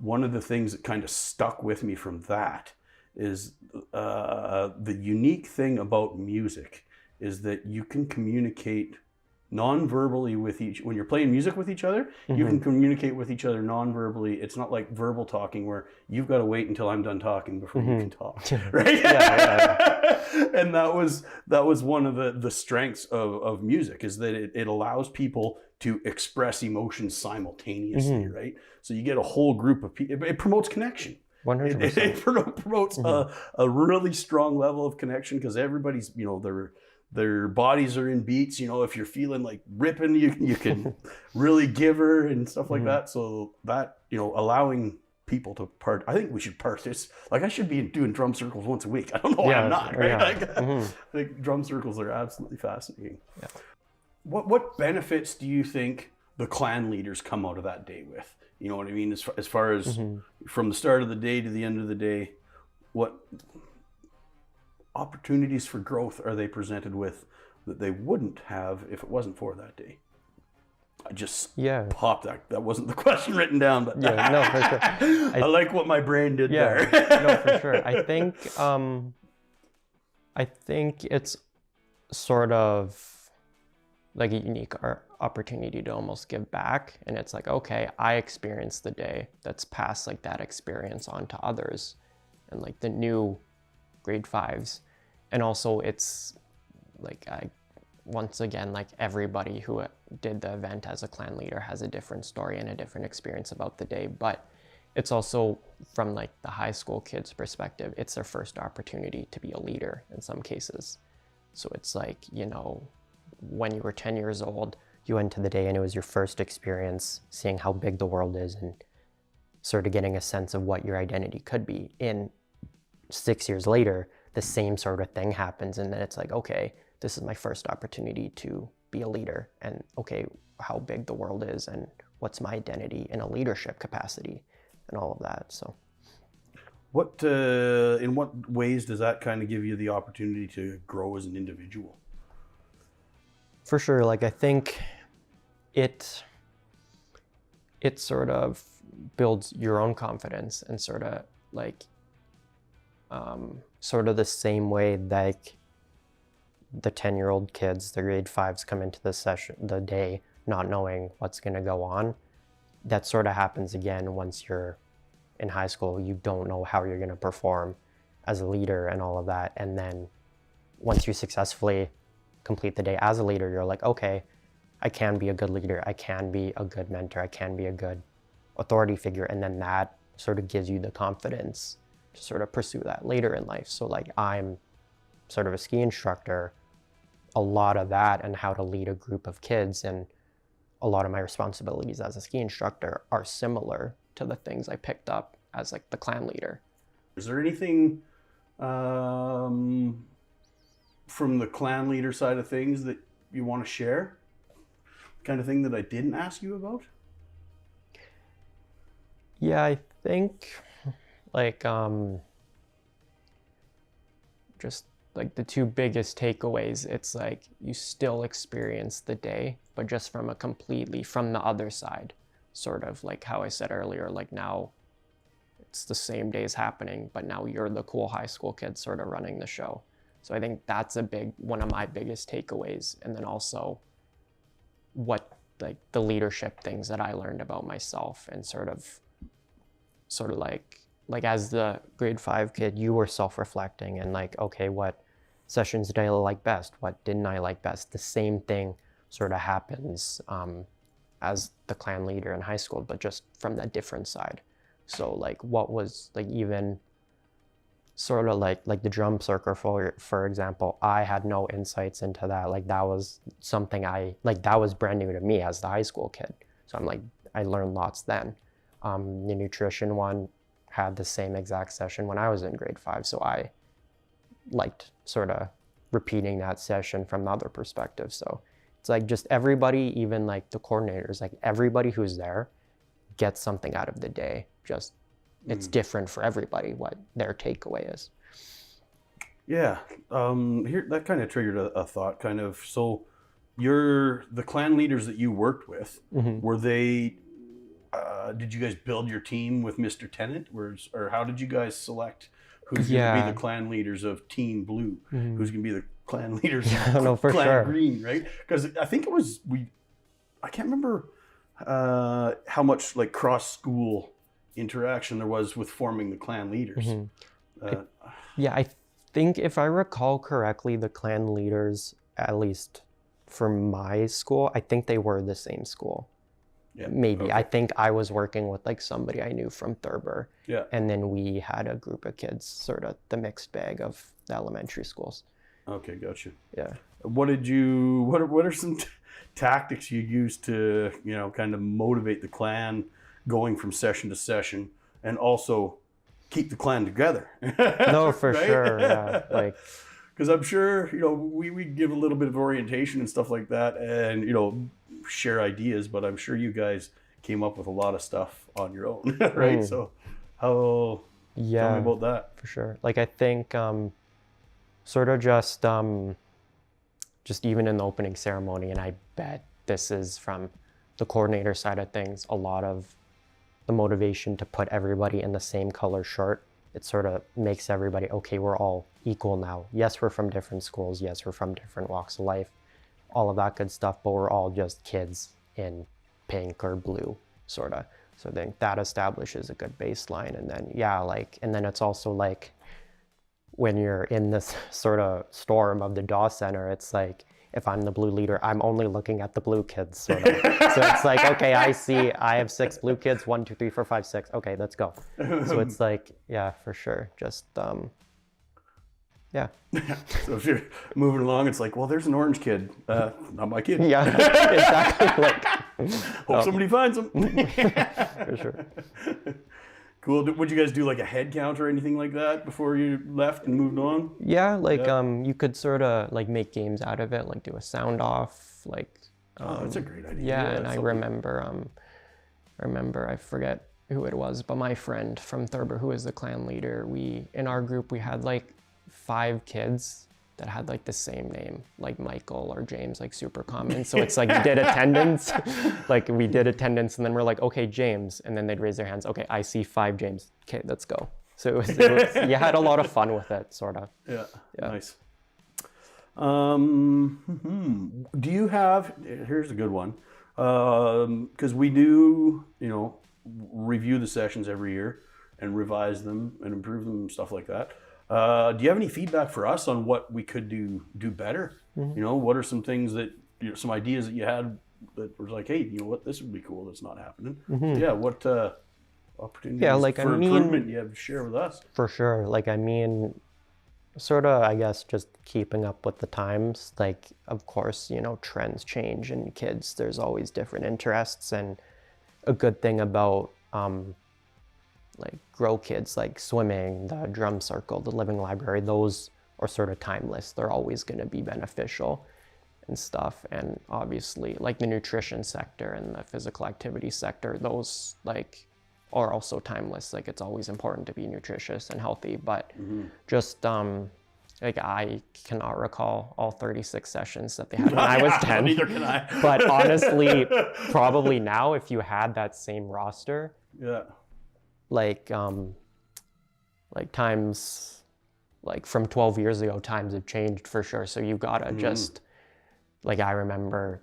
one of the things that kind of stuck with me from that is the unique thing about music is that you can communicate non-verbally when you're playing music with each other, you can communicate with each other non-verbally. It's not like verbal talking where you've got to wait until I'm done talking before you can talk, right? And that was one of the strengths of music, is that it allows people to express emotions simultaneously, right? So you get a whole group of people. It promotes connection. 100%. It promotes a really strong level of connection, because everybody's, you know, their bodies are in beats. You know, if you're feeling like ripping, you can really give her and stuff like that. So that, you know, allowing people to I think we should practice. Like, I should be doing drum circles once a week. I don't know why I'm not, right? I think drum circles are absolutely fascinating. Yeah. What benefits do you think the clan leaders come out of that day with? You know what I mean? As far as from the start of the day to the end of the day, what opportunities for growth are they presented with that they wouldn't have if it wasn't for that day? I just popped that. That wasn't the question written down, but no, for sure. I like what my brain did there. No, for sure. I think it's sort of like a unique opportunity to almost give back. And it's like, okay, I experienced the day, that's passed like that experience on to others and like the new grade 5s. And also it's like, once again, like everybody who did the event as a clan leader has a different story and a different experience about the day. But it's also from like the high school kids' perspective, it's their first opportunity to be a leader in some cases. So it's like, you know, when you were 10 years old, you went to the day and it was your first experience seeing how big the world is and sort of getting a sense of what your identity could be. In 6 years later, the same sort of thing happens, and then it's like, okay, this is my first opportunity to be a leader, and okay, how big the world is and what's my identity in a leadership capacity and all of that. So in what ways does that kind of give you the opportunity to grow as an individual? For sure, like I think it sort of builds your own confidence, and sort of like sort of the same way like the 10-year-old kids, the grade 5s come into the day not knowing what's going to go on. That sort of happens again once you're in high school. You don't know how you're going to perform as a leader and all of that. And then once you successfully complete the day as a leader, you're like, okay, I can be a good leader. I can be a good mentor. I can be a good authority figure. And then that sort of gives you the confidence to sort of pursue that later in life. So like, I'm sort of a ski instructor. A lot of that and how to lead a group of kids and a lot of my responsibilities as a ski instructor are similar to the things I picked up as like the clan leader. Is there anything from the clan leader side of things that you want to share? Kind of thing that I didn't ask you about? Yeah, I think like just like the two biggest takeaways, it's like you still experience the day, but just from the other side, sort of like how I said earlier, like now it's the same days happening, but now you're the cool high school kid sort of running the show. So I think that's one of my biggest takeaways. And then also what like the leadership things that I learned about myself and sort of like like as the grade 5 kid, you were self-reflecting and like, okay, what sessions did I like best? What didn't I like best? The same thing sort of happens as the clan leader in high school, but just from that different side. So like what was like even sort of like the drum circle, for example, I had no insights into that. Like that was something that was brand new to me as the high school kid. So I'm like, I learned lots then. The nutrition one had the same exact session when I was in grade 5. So I liked sort of repeating that session from the other perspective. So it's like just everybody, even like the coordinators, like everybody who's there gets something out of the day. Just it's different for everybody what their takeaway is. Yeah, here that kind of triggered a thought. Kind of. So, the clan leaders that you worked with, were they? Did you guys build your team with Mr. Tennant, or how did you guys select who's going to be the clan leaders of Team Blue? Who's going to be the clan leaders of no, for Clan sure. Green, right? Because I think it was I can't remember how much like cross-school interaction there was with forming the clan leaders. I think if I recall correctly, the clan leaders, at least for my school, I think they were the same school. Yeah. Maybe. Okay. I think I was working with like somebody I knew from Thurber. Yeah. And then we had a group of kids, sort of the mixed bag of the elementary schools. Okay, gotcha. Yeah. What are some tactics you used to, kind of motivate the clan going from session to session, and also keep the clan together? No, for right? sure. Yeah. Like, because I'm sure, we give a little bit of orientation and stuff like that, and, share ideas, but I'm sure you guys came up with a lot of stuff on your own, right? So tell me about that. For sure. Like, I think sort of just even in the opening ceremony, and I bet this is from the coordinator side of things, a lot of the motivation to put everybody in the same color shirt. It sort of makes everybody, okay, we're all equal now. Yes, we're from different schools. Yes, we're from different walks of life, all of that good stuff, but we're all just kids in pink or blue, sort of. So I think that establishes a good baseline. And then, and then it's also like when you're in this sort of storm of the DAW center, it's like, if I'm the blue leader, I'm only looking at the blue kids, sort of. So it's like, okay, I have 6 blue kids, 1, 2, 3, 4, 5, 6. Okay, let's go. So it's like, yeah, for sure. Just, yeah. So if you're moving along, it's like, well, there's an orange kid. Not my kid. Yeah, exactly. Like, hope somebody finds him. For sure. Cool. Would you guys do like a head count or anything like that before you left and moved on? Yeah, you could sort of like make games out of it, like do a sound off, like. That's a great idea. Yeah, and I remember, I forget who it was, but my friend from Thurber, who was the clan leader, in our group, we had like 5 kids that had like the same name, like Michael or James, like super common. So it's like we did attendance, and then we're like, okay, James, and then they'd raise their hands. Okay, I see 5 James. Okay, let's go. So it was you had a lot of fun with it, sort of. Yeah. Nice. Do you have? Here's a good one, because we do, review the sessions every year and revise them and improve them and stuff like that. Do you have any feedback for us on what we could do better? What are some things that, some ideas that you had that were like, hey, this would be cool that's not happening? Yeah, what opportunities for improvement you have to share with us? For sure. Sort of, I guess, just keeping up with the times. Like, of course, trends change in kids. There's always different interests, and a good thing about like grow kids, like swimming, the drum circle, the living library, those are sort of timeless. They're always going to be beneficial and stuff. And obviously like the nutrition sector and the physical activity sector, those like are also timeless. Like it's always important to be nutritious and healthy, but just like I cannot recall all 36 sessions that they had when I was 10. Neither can I. But honestly, probably now if you had that same roster, like times, like from 12 years ago, times have changed for sure. So you gotta just, like I remember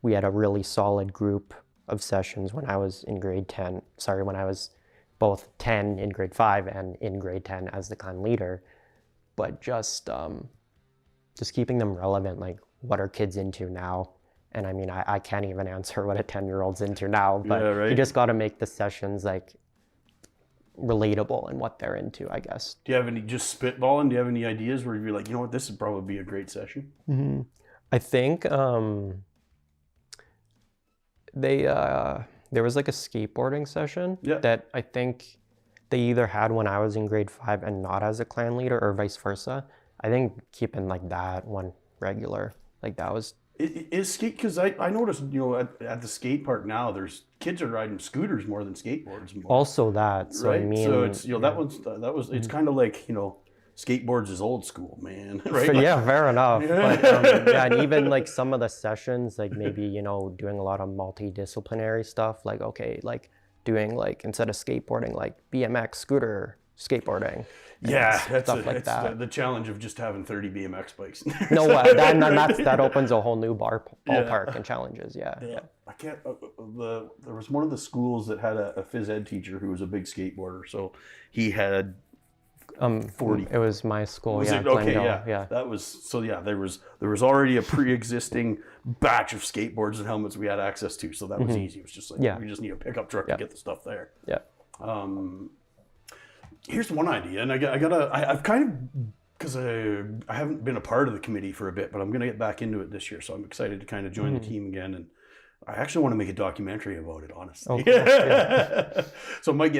we had a really solid group of sessions when I was in when I was both 10 in grade 5 and in grade 10 as the clan leader, but just keeping them relevant, like what are kids into now? And I mean, I can't even answer what a 10-year-old's into now, but Yeah, right. you just got to make the sessions like relatable and what they're into, I guess. Do you have any, just spitballing, do you have any ideas where you'd be like, you know what, this would probably be a great session? Mm-hmm. I think there was like a skateboarding session that I think they either had when I was in grade 5 and not as a clan leader, or vice versa. I think keeping like that one regular, like that was... Is skate, because I noticed, you know, at the skate park now, there's kids are riding scooters more than skateboards more. Also that, so right? I mean... So it's, you know, that was, it's kind of like, you know, skateboards is old school, man. Right? Yeah, fair enough. But yeah, and even like some of the sessions, like maybe, you know, doing a lot of multidisciplinary stuff, like, okay, like doing like, instead of skateboarding, like BMX, scooter, skateboarding. Yeah, that's the challenge of just having 30 BMX bikes. No, that opens a whole new ballpark and challenges. Yeah. I can't. There was one of the schools that had a phys ed teacher who was a big skateboarder, so he had 40. It was my school. Was yeah. it? Okay, Glendale, yeah. That was so. Yeah, there was already a pre-existing batch of skateboards and helmets we had access to, so that was easy. It was just like we just need a pickup truck to get the stuff there. Yeah. Here's one idea, and I've kind of, because I haven't been a part of the committee for a bit, but I'm going to get back into it this year, so I'm excited to kind of join the team again, and I actually want to make a documentary about it, honestly. Okay. So I might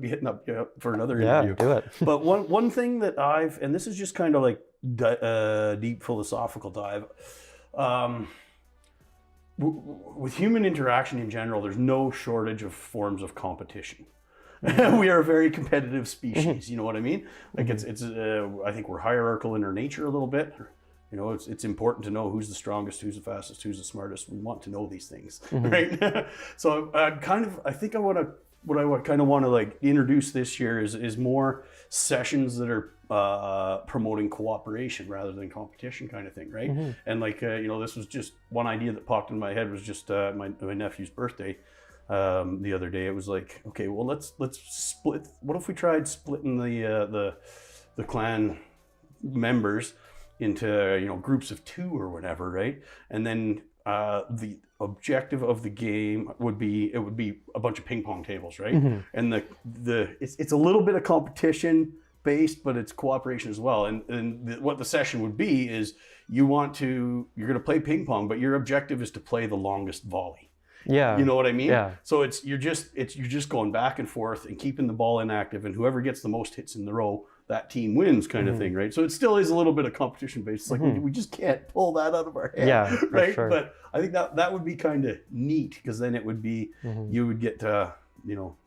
be hitting up for another interview. Yeah, do it. But one thing that and this is just kind of like deep philosophical dive, with human interaction in general, there's no shortage of forms of competition. We are a very competitive species, you know what I mean? Like it's I think we're hierarchical in our nature a little bit. You know, it's important to know who's the strongest, who's the fastest, who's the smartest. We want to know these things, right? So what I kind of want to like introduce this year is more sessions that are promoting cooperation rather than competition, kind of thing, right? And like you know, this was just one idea that popped in my head. Was just my nephew's birthday. The other day, it was like, okay, well, let's split. What if we tried splitting the clan members into, you know, groups of 2 or whatever, right? And then the objective of the game would be a bunch of ping pong tables, right? And it's a little bit of competition based, but it's cooperation as well. And what the session would be is you're going to play ping pong, but your objective is to play the longest volley. Yeah. You know what I mean? Yeah. So you're just going back and forth and keeping the ball inactive, and whoever gets the most hits in the row, that team wins, kind of thing, right? So it still is a little bit of competition based. It's like we just can't pull that out of our head. Yeah, right. Sure. But I think that would be kind of neat, because then it would be you would get you know,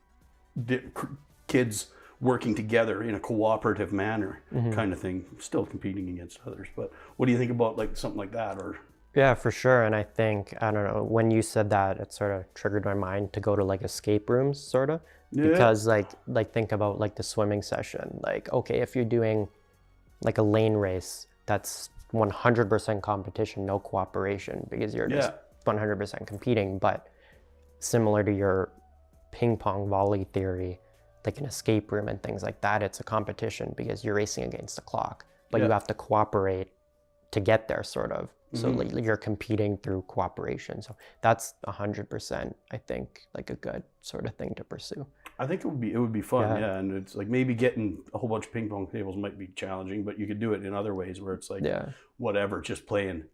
kids working together in a cooperative manner, kind of thing, still competing against others. But what do you think about like something like that? Or yeah, for sure. And I think, I don't know, when you said that, it sort of triggered my mind to go to like escape rooms, sort of. Yeah. Because like think about like the swimming session. Like, okay, if you're doing like a lane race, that's 100% competition, no cooperation, because you're just 100% competing. But similar to your ping pong volley theory, like an escape room and things like that, it's a competition because you're racing against the clock, but you have to cooperate to get there, sort of. So like you're competing through cooperation. So that's 100%, I think, like a good sort of thing to pursue. I think it would be fun, yeah. And it's like maybe getting a whole bunch of ping pong tables might be challenging, but you could do it in other ways where it's like whatever, just playing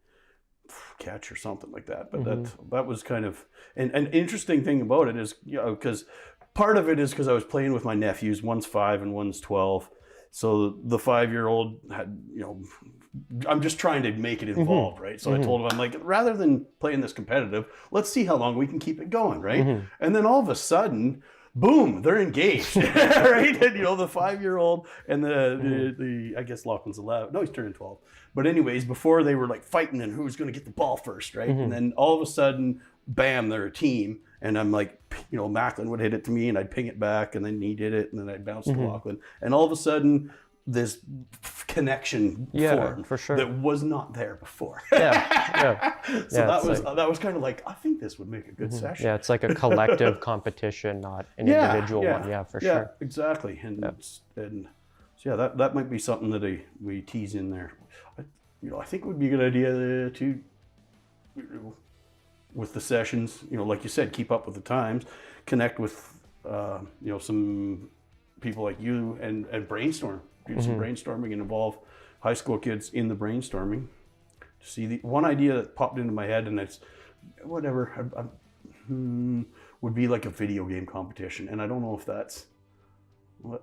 catch or something like that. But that was kind of an interesting thing about it is, you know, because part of it is because I was playing with my nephews. One's 5 and one's 12. So the 5-year-old had, you know, I'm just trying to make it involved, right? So I told him, I'm like, rather than playing this competitive, let's see how long we can keep it going, right? And then all of a sudden, boom, they're engaged, right? And, you know, the 5-year-old and the I guess Lachlan's 11. No, he's turning 12. But anyways, before they were like fighting and who's going to get the ball first, right? And then all of a sudden, bam, they're a team. And I'm like, you know, Macklin would hit it to me and I'd ping it back, and then he did it, and then I'd bounce to Lachlan. And all of a sudden, this connection formed for sure. that was not there before. So that was kind of like, I think this would make a good session. Yeah, it's like a collective competition, not an individual one. Yeah, for sure. Yeah, exactly. And so that might be something that we tease in there. I think it would be a good idea to, with the sessions, like you said, keep up with the times, connect with, some people like you and brainstorm, do some brainstorming and involve high school kids in the brainstorming. See, the one idea that popped into my head, and it's whatever, would be like a video game competition. And I don't know if that's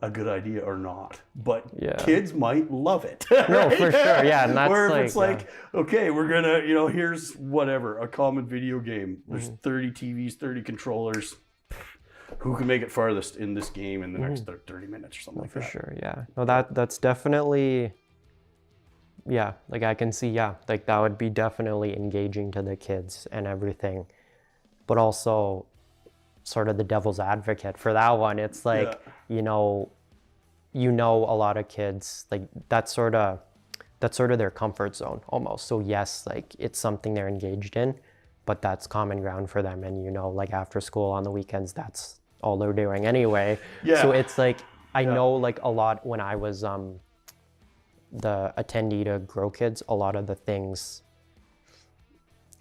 a good idea or not, but kids might love it. Right? No, for sure. Yeah. And that's where if it's like, okay, we're gonna, here's whatever, a common video game. There's 30 TVs, 30 controllers. Who can make it farthest in this game in the next 30 minutes or something like that? For sure, yeah. No, that's definitely, like I can see, like that would be definitely engaging to the kids and everything. But also sort of the devil's advocate for that one. It's like, a lot of kids, like that's sort of their comfort zone almost. So yes, like it's something they're engaged in, but that's common ground for them. And like after school on the weekends, that's all they're doing anyway. So it's like, I know like a lot when I was the attendee to Grow Kids, a lot of the things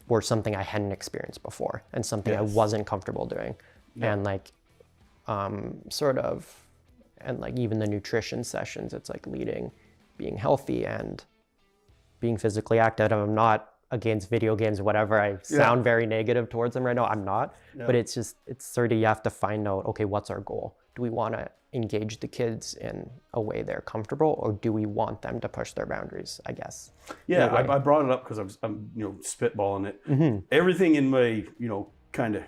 were something I hadn't experienced before and something I wasn't comfortable doing. And like and like even the nutrition sessions, it's like leading, being healthy and being physically active. I'm not against video games or whatever. I sound very negative towards them right now. I'm not, but it's sort of, you have to find out, okay, what's our goal? Do we want to engage the kids in a way they're comfortable, or do we want them to push their boundaries, I guess? Yeah, I brought it up because I'm spitballing it. Everything in my, kind of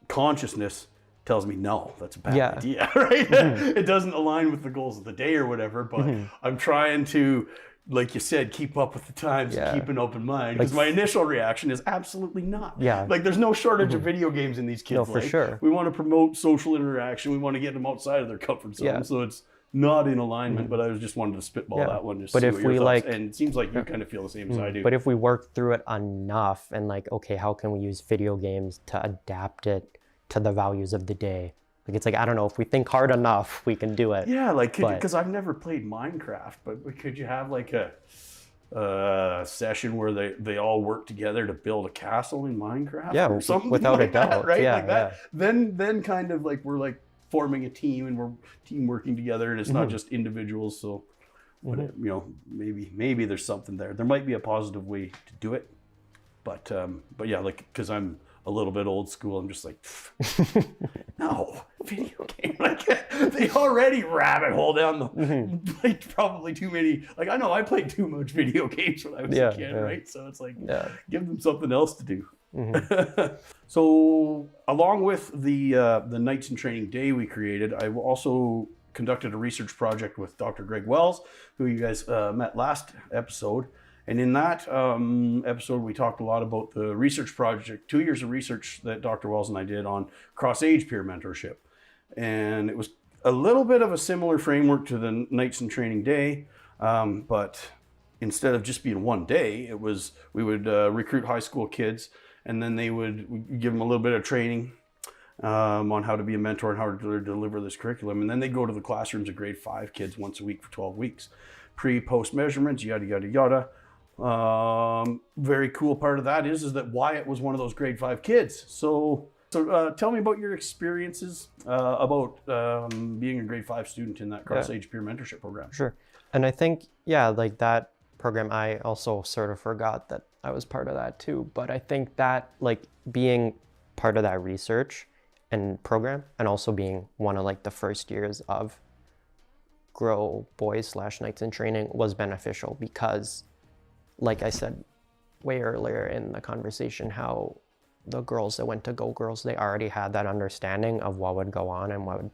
consciousness tells me, no, that's a bad idea, right? It doesn't align with the goals of the day or whatever, but I'm trying to, like you said, keep up with the times and keep an open mind. Because my initial reaction is absolutely not. Like there's no shortage of video games in these kids' No, for sure. We want to promote social interaction. We want to get them outside of their comfort zone. So it's not in alignment, but I was just wanted to spitball that one. Just but see if what your we thoughts, and it seems like you kind of feel the same as I do. But if we work through it enough and like, okay, how can we use video games to adapt it to the values of the day? Like, it's like, I don't know, if we think hard enough, we can do it. Yeah, like, because I've never played Minecraft, but could you have like a session where they all work together to build a castle in Minecraft? Or something without like a doubt. That, right? Like that. Then kind of like we're like forming a team and we're team working together, and it's not just individuals. So, but maybe there's something there. There might be a positive way to do it, but yeah, like, because I'm a little bit old school, I'm just like, no, video game. Like, they already rabbit hole down the, like, probably too many. Like, I know I played too much video games when I was a kid, right? So it's like, give them something else to do. So along with the Nights in Training Day we created, I also conducted a research project with Dr. Greg Wells, who you guys met last episode. And in that episode, we talked a lot about the research project, 2 years of research that Dr. Wells and I did on cross-age peer mentorship. And it was a little bit of a similar framework to the Nights in Training Day, but instead of just being one day, it was, we would recruit high school kids, and then we'd give them a little bit of training on how to be a mentor and how to deliver this curriculum. And then they'd go to the classrooms of grade 5 kids once a week for 12 weeks. Pre-post measurements, yada, yada, yada. Very cool part of that is that Wyatt was one of those grade 5 kids. So tell me about your experiences about being a grade 5 student in that cross-age peer mentorship program. Sure. And I think, like that program, I also sort of forgot that I was part of that too. But I think that, like, being part of that research and program, and also being one of like the first years of Grow Boys / Nights in Training was beneficial because, like I said way earlier in the conversation, how the girls that went to Go Girls, they already had that understanding of what would go on and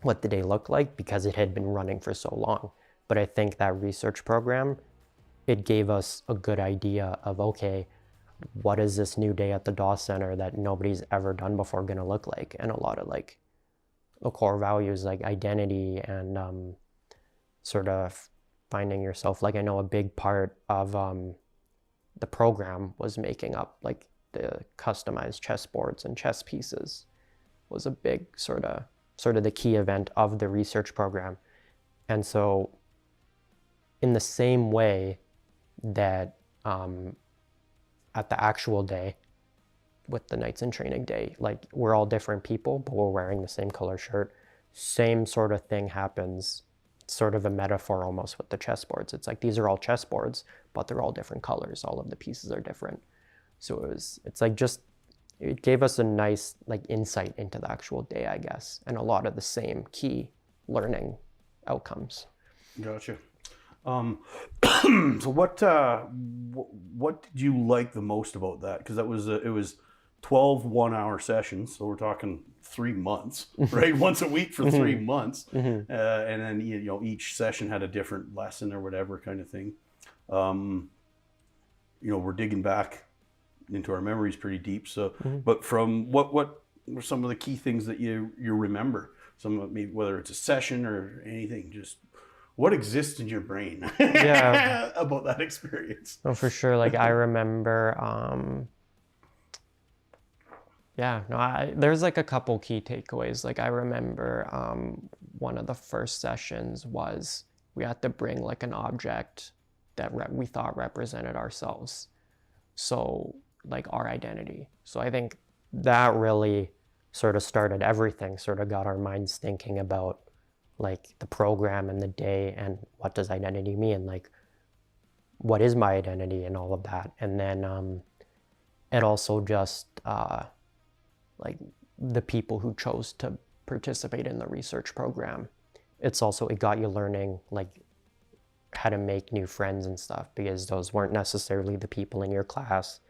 what the day looked like because it had been running for so long. But I think that research program, it gave us a good idea of, okay, what is this new day at the Dawes Center that nobody's ever done before gonna look like? And a lot of like the core values like identity and sort of finding yourself. Like I know a big part of the program was making up like the customized chessboards and chess pieces was a big sort of the key event of the research program. And so in the same way that at the actual day with the Knights in Training Day, like we're all different people, but we're wearing the same color shirt. Same sort of thing happens, sort of a metaphor almost with the chessboards. It's like these are all chessboards, but they're all different colors. All of the pieces are different. So it's like just, it gave us a nice like insight into the actual day, I guess, and a lot of the same key learning outcomes. Gotcha. So what did you like the most about that? Because it was 12 1-hour sessions, so we're talking 3 months, right? Once a week for 3 months, and then each session had a different lesson or whatever kind of thing. We're digging back into our memories pretty deep. So, but from what were some of the key things that you remember? Maybe whether it's a session or anything, just what exists in your brain about that experience? Oh, for sure. Like I remember, there's like a couple key takeaways. Like I remember one of the first sessions was we had to bring like an object that we thought represented ourselves. So like our identity. So I think that really sort of started everything, sort of got our minds thinking about like the program and the day and what does identity mean? Like what is my identity and all of that. And then it also just like the people who chose to participate in the research program. It got you learning like how to make new friends and stuff, because those weren't necessarily the people in your class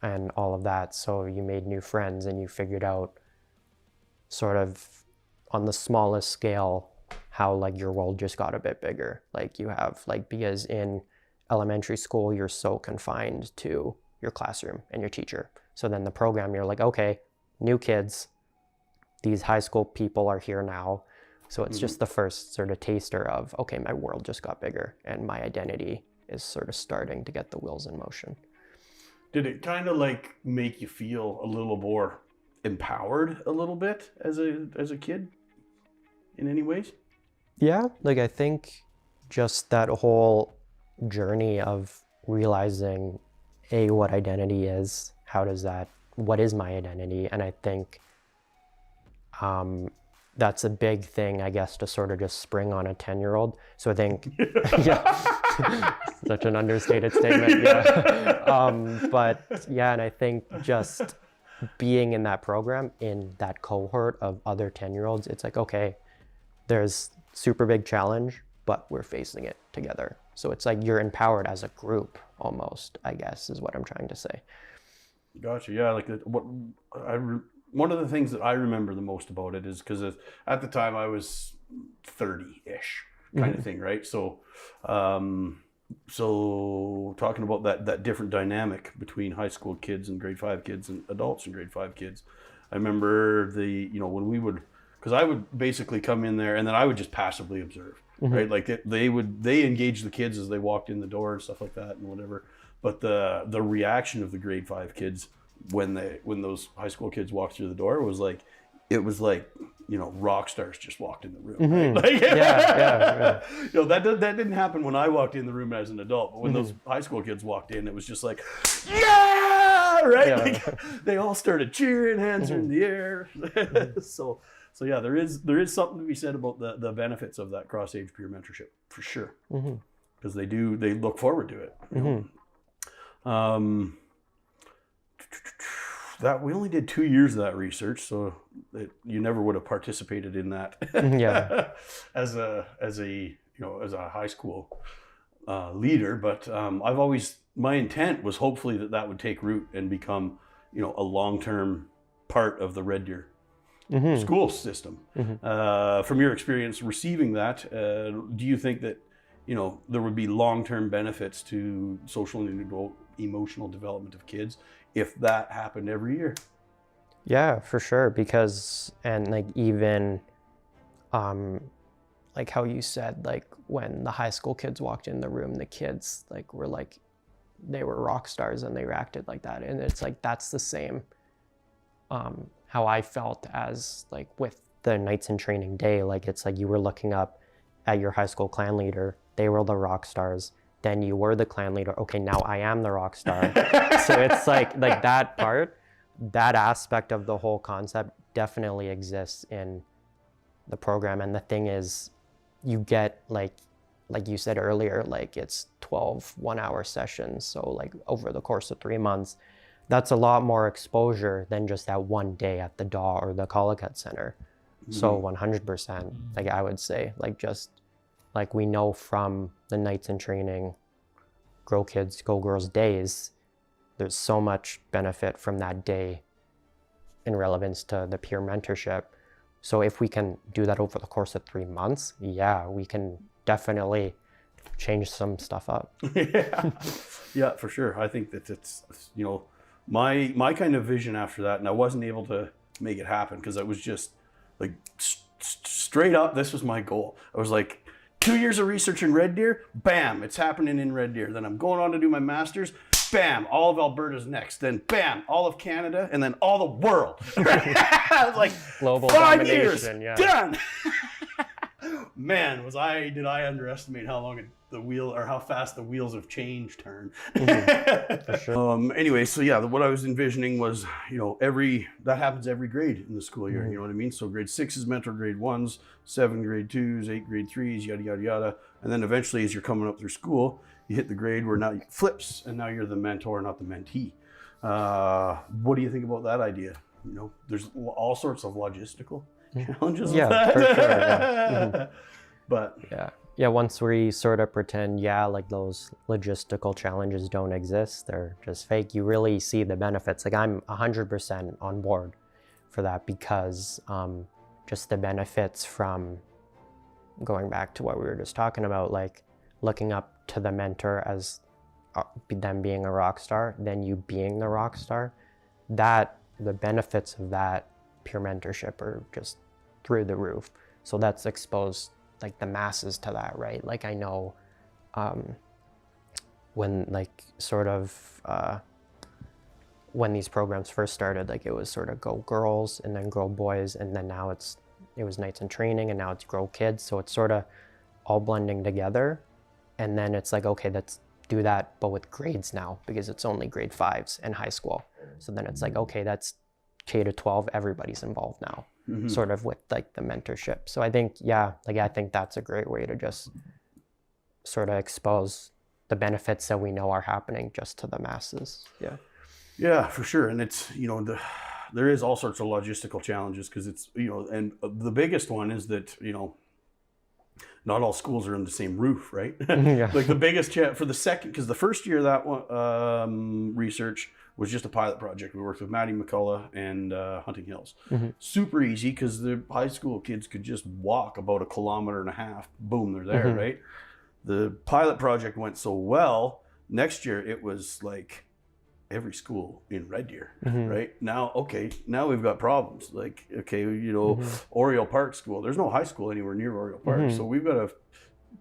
and all of that. So you made new friends and you figured out sort of on the smallest scale how like your world just got a bit bigger. Like you have like, because in elementary school you're so confined to your classroom and your teacher. So then the program, you're like, okay, new kids, these high school people are here now. So it's just the first sort of taster of, okay, my world just got bigger and my identity is sort of starting to get the wheels in motion. Did it kind of like make you feel a little more empowered a little bit as a kid in any ways? Yeah, like I think just that whole journey of realizing what identity is, what is my identity? And I think that's a big thing, I guess, to sort of just spring on a 10-year-old. So I think, such an understated statement. But yeah, and I think just being in that program, in that cohort of other 10-year-olds, it's like, okay, there's super big challenge, but we're facing it together. So it's like you're empowered as a group almost, I guess, is what I'm trying to say. Gotcha. Yeah, like one of the things that I remember the most about it is because at the time I was 30-ish kind of thing, right? So, so talking about that different dynamic between high school kids and grade 5 kids and adults and grade 5 kids, I remember when we would, because I would basically come in there and then I would just passively observe, right? Like they engage the kids as they walked in the door and stuff like that and whatever. But the reaction of the grade 5 kids when those high school kids walked through the door was like, it was like, rock stars just walked in the room. Right? Like, that didn't happen when I walked in the room as an adult. But when those high school kids walked in, it was just like, yeah, right? Yeah. Like, they all started cheering, hands are in the air. So yeah, there is something to be said about the benefits of that cross-age peer mentorship for sure, because they look forward to it. That we only did 2 years of that research, so you never would have participated in that. as a high school leader. But my intent was hopefully that would take root and become a long-term part of the Red Deer school system. From your experience receiving that, do you think that there would be long-term benefits to social and emotional development of kids if that happened every year? Yeah, for sure. Because, and like even like how you said, like when the high school kids walked in the room, the kids like were like, they were rock stars and they reacted like that. And it's like, that's the same how I felt as like with the Nights in Training day. Like it's like you were looking up at your high school clan leader, they were the rock stars, then you were the clan leader, okay, now I am the rock star. So it's like that part, that aspect of the whole concept definitely exists in the program. And the thing is, you get like you said earlier, like it's 12 1-hour sessions, so like over the course of 3 months, that's a lot more exposure than just that one day at the DAW or the Collicutt Center. So 100%, like I would say, like just like we know from the Nights in Training, Grow Kids, Go Girls days, there's so much benefit from that day in relevance to the peer mentorship. So if we can do that over the course of 3 months, yeah, we can definitely change some stuff up. Yeah, for sure. I think that it's, you know, my kind of vision after that, and I wasn't able to make it happen because I was just like straight up, this was my goal. I was like, 2 years of research in Red Deer, bam, it's happening in Red Deer. Then I'm going on to do my master's, bam, all of Alberta's next. Then bam, all of Canada, and then all the world. I was like, global 5 years, domination, yeah. done. Man, did I underestimate how long the wheel, or how fast the wheels of change turn. For sure. Anyway, so yeah, what I was envisioning was, you know, that happens every grade in the school year. You know what I mean? So grade 6s mentor grade 1s, 7 grade 2s, 8 grade 3s, yada yada yada, and then eventually, as you're coming up through school, you hit the grade where now it flips, and now you're the mentor, not the mentee. What do you think about that idea? You know, there's all sorts of logistical challenges. Yeah, with that. for sure. Yeah. But yeah, once we sort of pretend, yeah, like those logistical challenges don't exist, they're just fake, you really see the benefits. Like I'm 100% on board for that, because just the benefits from going back to what we were just talking about, like looking up to the mentor as them being a rock star, then you being the rock star, that the benefits of that peer mentorship are just through the roof. So that's exposed like the masses to that, right? Like I know when like sort of when these programs first started, like it was sort of Go Girls and then Grow Boys, and then now it was Nights in Training, and now it's Grow Kids. So it's sort of all blending together. And then it's like, okay, let's do that, but with grades now, because it's only grade 5s and high school. So then it's like, okay, that's K to 12, everybody's involved now, sort of with like the mentorship. So I think, yeah, like I think that's a great way to just sort of expose the benefits that we know are happening just to the masses. Yeah. Yeah, for sure. And it's, you know, there is all sorts of logistical challenges, because it's, you know, and the biggest one is that, you know, not all schools are in the same roof, right? Yeah. Like the biggest for the second, because the first year that one research was just a pilot project. We worked with Maddie McCullough and Hunting Hills. Super easy, because the high school kids could just walk about 1.5 kilometers. Boom, they're there, right? The pilot project went so well. Next year, it was like every school in Red Deer, right? Now, okay, now we've got problems. Like, okay, you know, Oriole Park School, there's no high school anywhere near Oriole Park. So we've got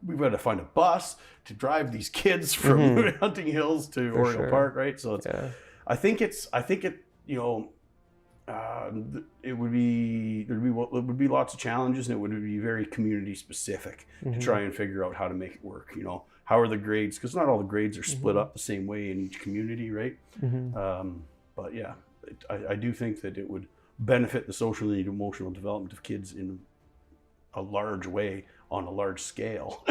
to find a bus to drive these kids from Hunting Hills to Oriole Park, right? So it's, I think it, you know, it would be lots of challenges, and it would be very community specific to try and figure out how to make it work. You know, how are the grades? Because not all the grades are split up the same way in each community, right? But yeah, I do think that it would benefit the social and emotional development of kids in a large way on a large scale.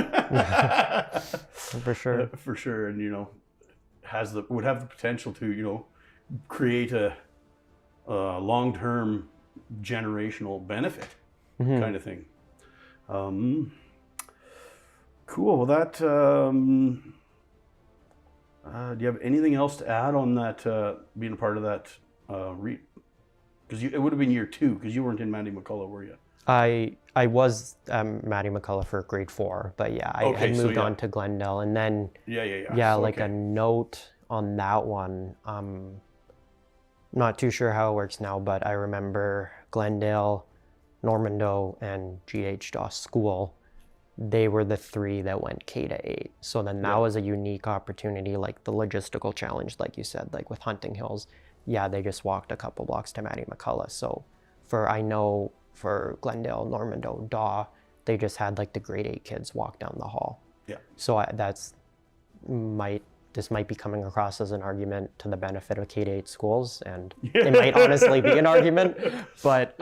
For sure. For sure, and you know, would have the potential to, you know, create a long-term generational benefit kind of thing. Cool. Well, that. Do you have anything else to add on that? Being a part of that, because it would have been year 2, because you weren't in Maddie McCullough, were you? I was Maddie McCullough for grade 4, but yeah, I had moved on to Glendale, and then like a note on that one. Not too sure how it works now, but I remember Glendale, Normando, and GH Doss School they were the 3 that went K to 8. So then that was a unique opportunity, like the logistical challenge, like you said, like with Hunting Hills. Yeah, they just walked a couple blocks to Matty McCullough. So I know for Glendale, Normando, Daw, they just had like the grade 8 kids walk down the hall. Yeah. So this might be coming across as an argument to the benefit of K-8 schools, and it might honestly be an argument, but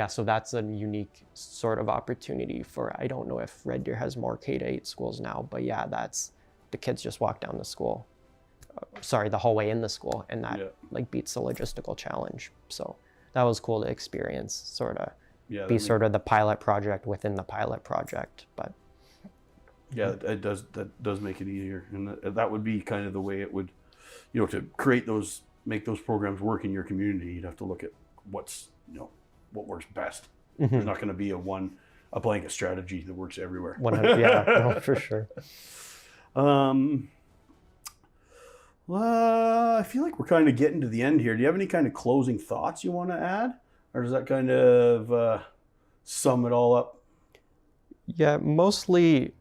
so that's a unique sort of opportunity for, I don't know if Red Deer has more K-8 schools now, but yeah, that's, the kids just walk down the school, the hallway in the school, and that like beats the logistical challenge. So that was cool to experience, sort of sort of the pilot project within the pilot project, but. Yeah, that does make it easier, and that would be kind of the way it would, to make those programs work in your community. You'd have to look at what works best. There's not going to be a blanket strategy that works everywhere. 100, yeah, no, for sure. Well, I feel like we're kind of getting to the end here. Do you have any kind of closing thoughts you want to add, or does that kind of sum it all up? Yeah, mostly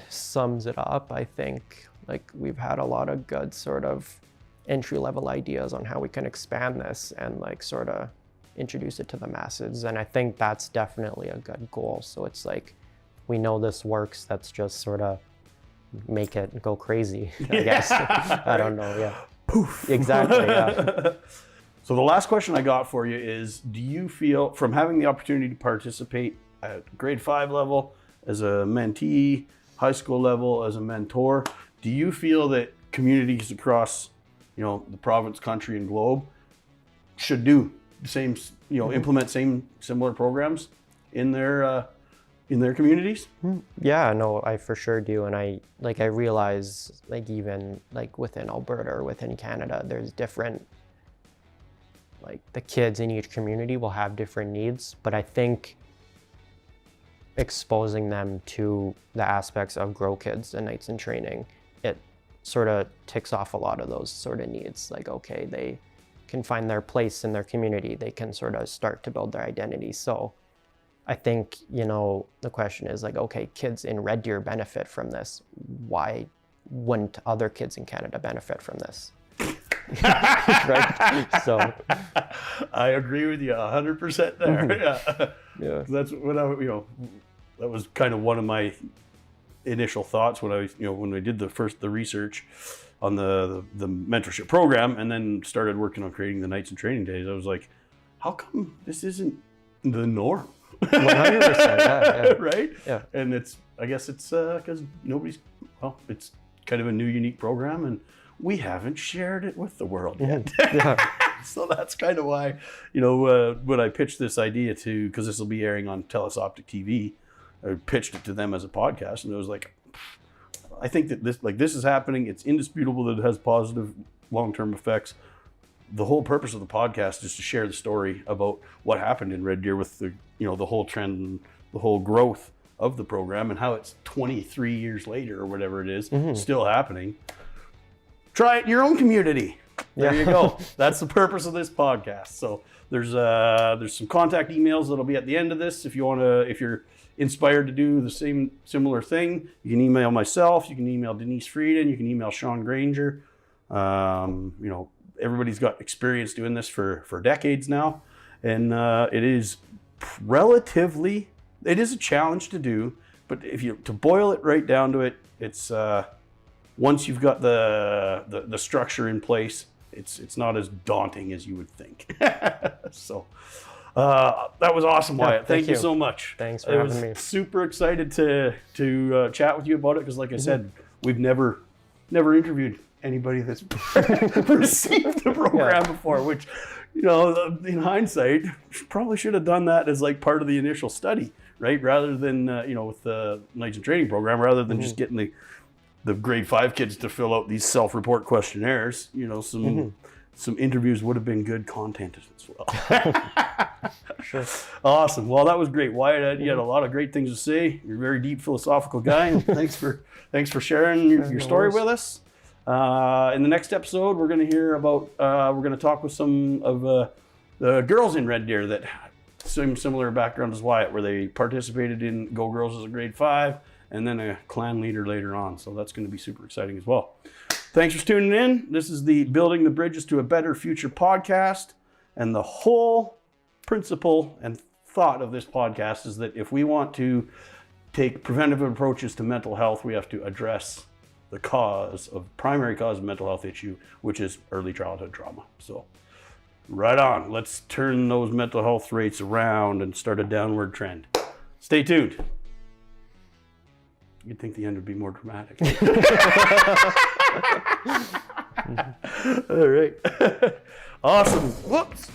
sums it up. I think like we've had a lot of good sort of entry-level ideas on how we can expand this and like sort of introduce it to the masses, and I think that's definitely a good goal. So it's like, we know this works, let's just sort of make it go crazy, I guess. I don't know. Yeah. Poof. Exactly. Yeah. So the last question I got for you is, do you feel, from having the opportunity to participate at grade 5 level as a mentee, high school level as a mentor, do you feel that communities across, the province, country, and globe should do the same, implement similar programs in their communities? Yeah, no, I for sure do. And I realize, like, even like within Alberta or within Canada, there's different, like, the kids in each community will have different needs, but I think exposing them to the aspects of Grow Kids and Nights in Training, it sort of ticks off a lot of those sort of needs. Like, okay, they can find their place in their community, they can sort of start to build their identity. So I think, the question is like, okay, kids in Red Deer benefit from this. Why wouldn't other kids in Canada benefit from this? Right? So I agree with you 100% there. Yeah. That's what that was kind of one of my initial thoughts when I, when I did the research on the mentorship program, and then started working on creating the Nights and Training Days. I was like, how come this isn't the norm? 100%, yeah. Right? Yeah. And I guess it's because it's kind of a new, unique program, and we haven't shared it with the world yet. Yeah. So that's kind of why, when I pitched this idea to, because this will be airing on TELUS Optic TV, I pitched it to them as a podcast, and it was like, I think that this is happening. It's indisputable that it has positive long-term effects. The whole purpose of the podcast is to share the story about what happened in Red Deer with the whole trend, the whole growth of the program, and how it's 23 years later or whatever it is, still happening. Try it in your own community. There you go. That's the purpose of this podcast. So there's some contact emails that'll be at the end of this. If you're inspired to do the similar thing, you can email myself, you can email Denise Frieden, you can email Sean Grainger. Everybody's got experience doing this for decades now, and it is a challenge to do, but to boil it right down to it, it's once you've got the structure in place, it's not as daunting as you would think. So that was awesome, Wyatt. Thank you so much. Thanks for having me. Super excited to chat with you about it, because like I said, we've never interviewed anybody that's received the program before, which, in hindsight, probably should have done that as like part of the initial study, right? Rather than, with the Nights and Training program, rather than just getting the grade 5 kids to fill out these self-report questionnaires, some interviews would have been good content as well. Sure. Awesome. Well, that was great, Wyatt. You had a lot of great things to say. You're a very deep philosophical guy, and thanks for sharing your story with us. In the next episode, we're going to talk with some of the girls in Red Deer that similar background as Wyatt, where they participated in Go Girls as a grade 5, and then a clan leader later on. So that's going to be super exciting as well. Thanks for tuning in. This is the Building the Bridges to a Better Future podcast. And the whole principle and thought of this podcast is that if we want to take preventive approaches to mental health, we have to address the primary cause of mental health issue, which is early childhood trauma. So right on, let's turn those mental health rates around and start a downward trend. Stay tuned. You'd think the end would be more dramatic. All right. Awesome. Whoops.